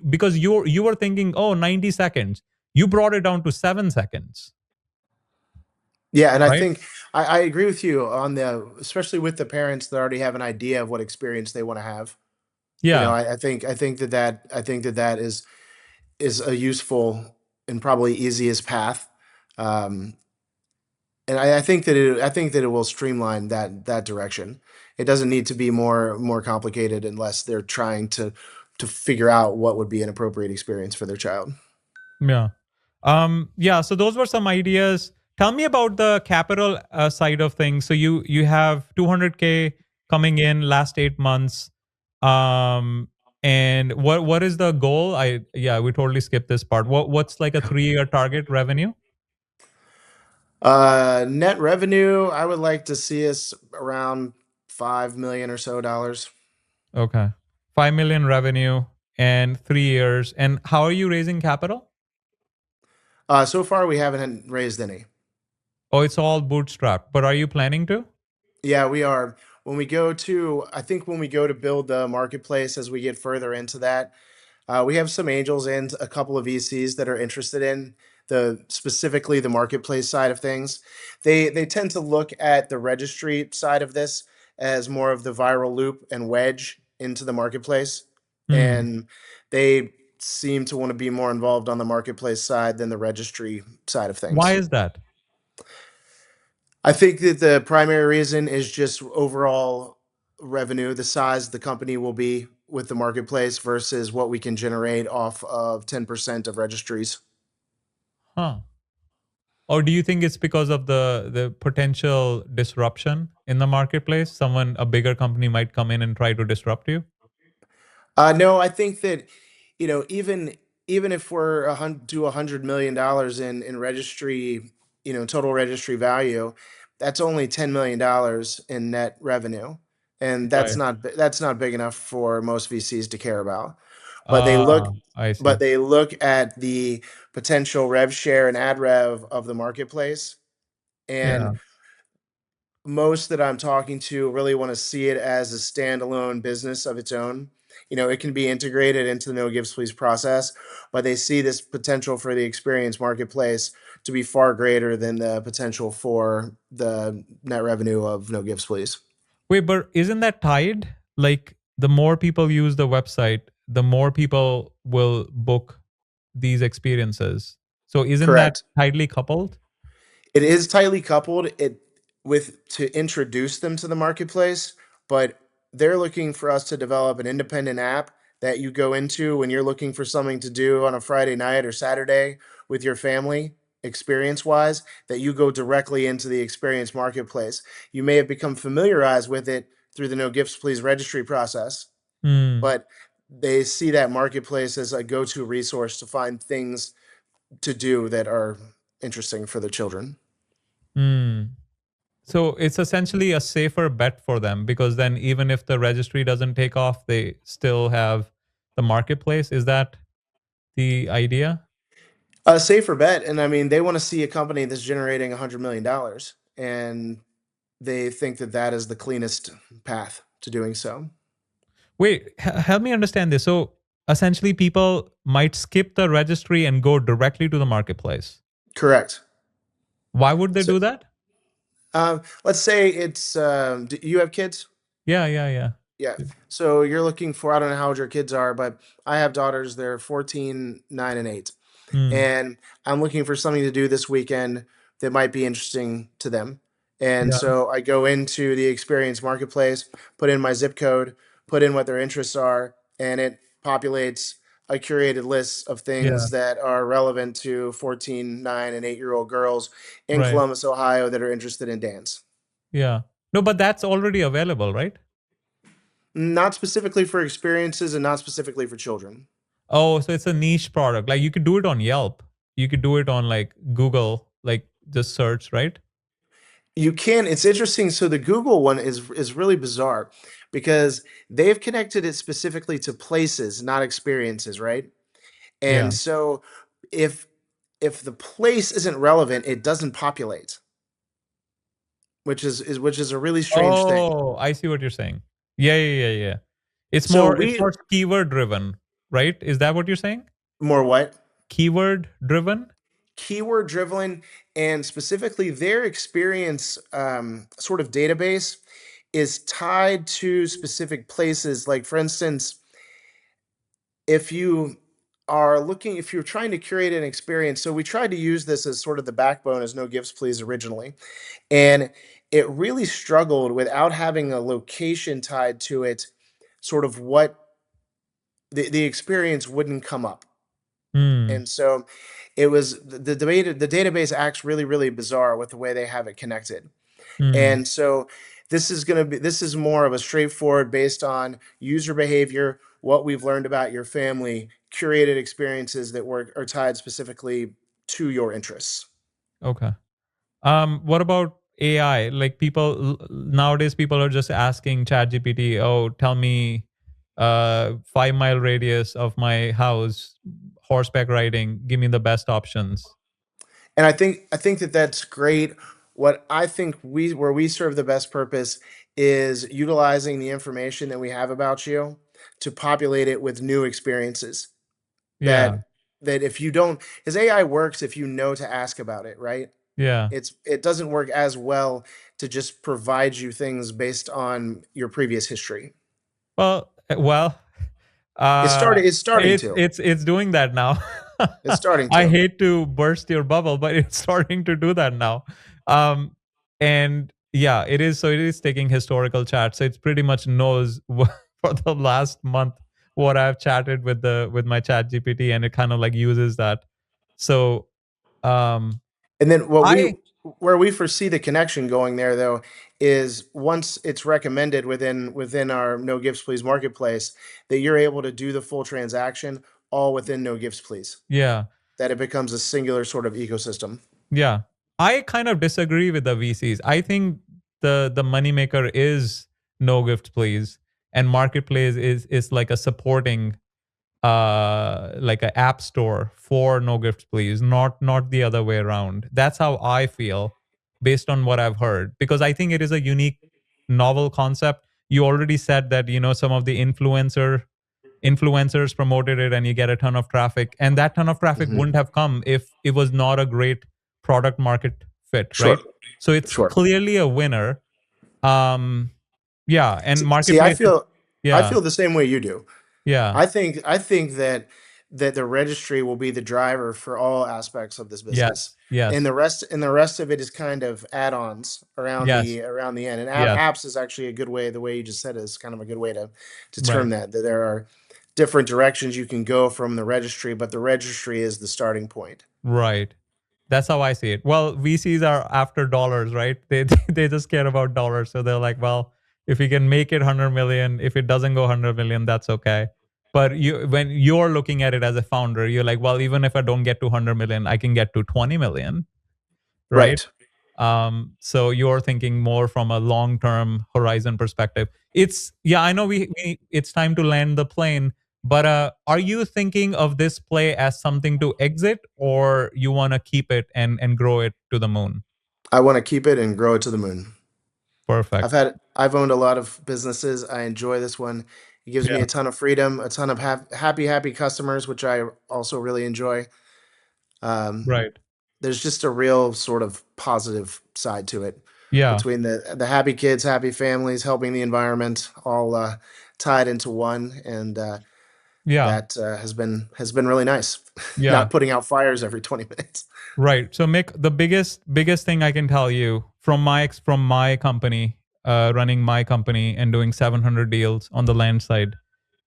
because you were thinking, oh, 90 seconds. You brought it down to 7 seconds, Yeah, and I right? think I agree with you on the, especially with the parents that already have an idea of what experience they want to have. You know, Yeah. I think that is a useful and probably easiest path. Um, and I think that it will streamline that direction. It doesn't need to be more complicated unless they're trying to figure out what would be an appropriate experience for their child. Yeah. Yeah, so those were some ideas. Tell me about the capital side of things. So you have 200K coming in last 8 months. Um and what is the goal? We totally skipped this part. What's like a 3-year target revenue? Net revenue, I would like to see us around 5 million or so dollars. Okay. 5 million revenue and 3 years. And how are you raising capital? So far we haven't raised any. Oh, it's all bootstrapped. But are you planning to? Yeah, we are. I think when we go to build the marketplace, as we get further into that, we have some angels and a couple of VCs that are interested in specifically the marketplace side of things. They tend to look at the registry side of this as more of the viral loop and wedge into the marketplace, Hmm. and they seem to want to be more involved on the marketplace side than the registry side of Why things. is that? I think that the primary reason is just overall revenue, the size the company will be with the marketplace versus what we can generate off of 10% of registries. Huh. Or do you think it's because of the potential disruption in the marketplace? A bigger company might come in and try to disrupt you? No, I think that, even if we're $100 million in registry, total registry value, that's only $10 million in net revenue, and Right. that's not big enough for most VCs to care about. But they look I but see. they look at the potential rev share and ad rev of the marketplace, and Yeah. most that I'm talking to really want to see it as a standalone business of its own. It can be integrated into the No Gives Please process, but they see this potential for the experience marketplace to be far greater than the potential for the net revenue of No Gives Please. Wait, but isn't that tied? Like the more people use the website, the more people will book these experiences. So isn't that Correct. tightly coupled? It is tightly coupled it with to introduce them to the marketplace, but they're looking for us to develop an independent app that you go into when you're looking for something to do on a Friday night or Saturday with your family, experience wise, that you go directly into the experience marketplace. You may have become familiarized with it through the No Gifts Please registry process, Hmm. but they see that marketplace as a go-to resource to find things to do that are interesting for the children. Hmm. So it's essentially a safer bet for them, because then even if the registry doesn't take off, they still have the marketplace. Is that the idea? A safer bet, and I mean, they want to see a company that's generating $100 million. and they think that that is the cleanest path to doing so. Wait, help me understand this. So essentially, people might skip the registry and go directly to the marketplace. Correct. Why would they So, do that? let's say it's do you have kids? Yeah, yeah, yeah. Yeah. So you're looking for, I don't know how old your kids are, but I have daughters. They're 14, 9, and 8. Hmm. And I'm looking for something to do this weekend that might be interesting to them. And Yeah, so I go into the experience marketplace, put in my zip code, put in what their interests are, and it populates a curated list of yeah, things that are relevant to 14, 9, and 8-year-old girls in right. Columbus, Ohio that are interested in dance. Yeah. No, but that's already available, right? Not specifically for experiences and not specifically for children. Oh, so it's a niche product. Like you could do it on Yelp. You could do it on like Google, like just search, right? You can. It's interesting. So the Google one is really bizarre because they've connected it specifically to places, not experiences, right? Yeah. And so if if the place isn't relevant, it doesn't populate, which is a really strange thing. Oh, I see what you're saying. Yeah, yeah, yeah, yeah. So It's we more keyword driven, right? Is that what you're saying? more what? Keyword driven? Keyword driven, and specifically their experience sort of database is tied to specific places. Like for instance, if you if you're trying to curate an experience, so we tried to use this as sort of the backbone as No Gifts Please originally, and it really struggled without having a location tied to it, sort of what the experience wouldn't come up. Hmm. And so it was the database acts really, really bizarre with the way they have it connected. Hmm. And so this is more of a straightforward based on user behavior, what we've learned about your family, curated experiences that are tied specifically to your interests. Okay. What about AI? Like nowadays, people are just asking ChatGPT, "Oh, tell me, 5 mile radius of my house, horseback riding. Give me the best options." And I think that that's great. What I think we where we serve the best purpose is utilizing the information that we have about you to populate it with new experiences Yeah, that if you don't, because AI works if you know to ask about it, right? yeah. It doesn't work as well to just provide you things based on your previous history. Well, uh, It's starting to. it's doing that now. It's starting I to. hate to burst your bubble, but it's starting to do that now. Um, and yeah, it is. So it is taking historical chat. So it pretty much knows for the last month what I've chatted with my Chat GPT, and it kind of like uses that. So um, And then I where we foresee the connection going there though is once it's recommended within our No Gifts Please marketplace that you're able to do the full transaction all within No Gifts Please. yeah. That it becomes a singular sort of ecosystem. Yeah. I kind of disagree with the VCs. I think the moneymaker is no gift please, and marketplace is like a supporting like an app store for no gift please, not the other way around. That's how I feel based on what I've heard, because I think it is a unique novel concept. You already said that, some of the influencers promoted it and you get a ton of traffic, and that ton of traffic Mhm. wouldn't have come if it was not a great product market fit, right? Sure. So it's Sure. clearly a winner. um yeah, and See, marketplace is, I yeah, feel the same way you do. yeah, I think that the registry will be the driver for all aspects of this business. yes, yes, And the rest of it is kind of add-ons yes, around the end. And yes, apps is actually a good way, the way you just said is kind of a good way to right, term that there are different directions you can go from the registry, but the registry is the starting point. right. That's how I see it. Well, VCs are after dollars, right? They just care about dollars. So they're like, well, if we can make it 100 million, if it doesn't go 100 million, that's okay. But when you're looking at it as a founder, you're like, well, even if I don't get to 100 million, I can get to 20 million, right? Right. So you're thinking more from a long-term horizon perspective. Yeah, I know it's time to land the plane, but are you thinking of this play as something to exit, or you want to keep it and grow it to the moon? I want to keep it and grow it to the moon. Perfect. I've owned a lot of businesses. I enjoy this one. It gives me Yeah. a ton of freedom, a ton of happy customers, which I also really enjoy. Um, Right. there's just a real sort of positive side to it Yeah. between the happy kids, happy families, helping the environment, all tied into one, and Yeah. that has been really nice. Yeah. Not putting out fires every 20 minutes. Right. So Mick, the biggest thing I can tell you from from my company, running my company and doing 700 deals on the land side,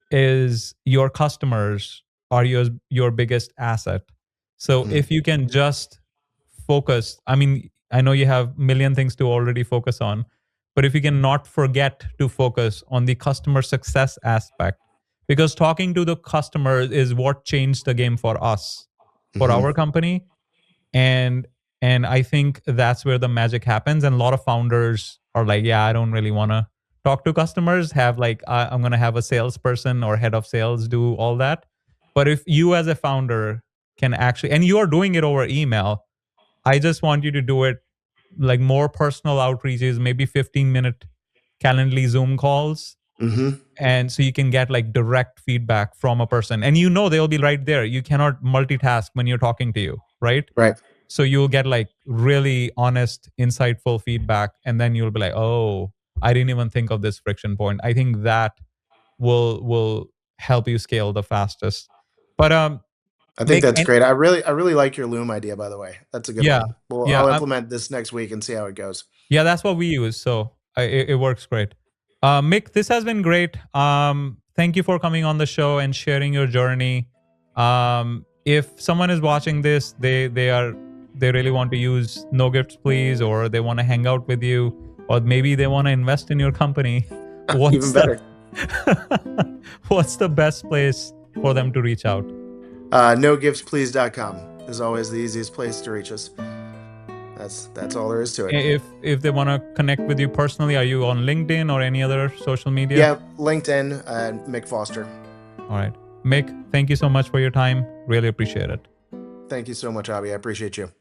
is your customers are your biggest asset. So Mhm. if you can just focus, I mean, I know you have million things to already focus on, but if you can not forget to focus on the customer success aspect, because talking to the customers is what changed the game for us, for Mhm. our company. and and I think that's where the magic happens. And a lot of founders are like, yeah, I don't really want to talk to customers, have like, I'm going to have a salesperson or head of sales do all that. But if you as a founder can actually, and you are doing it over email, I just want you to do it like more personal outreaches, maybe 15-minute Calendly Zoom calls. Mhm. And so you can get like direct feedback from a person, and you know they'll be right there. You cannot multitask when you're talking to you, right? Right. So you'll get like really honest, insightful feedback, and then you'll be like, oh, I didn't even think of this friction point. I think that will help you scale the fastest. But I think make that's and great. I really like your Loom idea, by the way. That's a good yeah, one. Well, yeah. I'll implement this next week and see how it goes. Yeah, that's what we use. So it works great. Mick, this has been great. Thank you for coming on the show and sharing your journey. If someone is watching this, they really want to use No Gifts Please, or they want to hang out with you, or maybe they want to invest in your company. Even What's the better. what's the best place for them to reach out? NoGiftsPlease.com is always the easiest place to reach us. That's all there is to it. If they want to connect with you personally, are you on LinkedIn or any other social media? Yeah, LinkedIn, Mick Foster. All right. Mick, thank you so much for your time. Really appreciate it. Thank you so much, Abby. I appreciate you.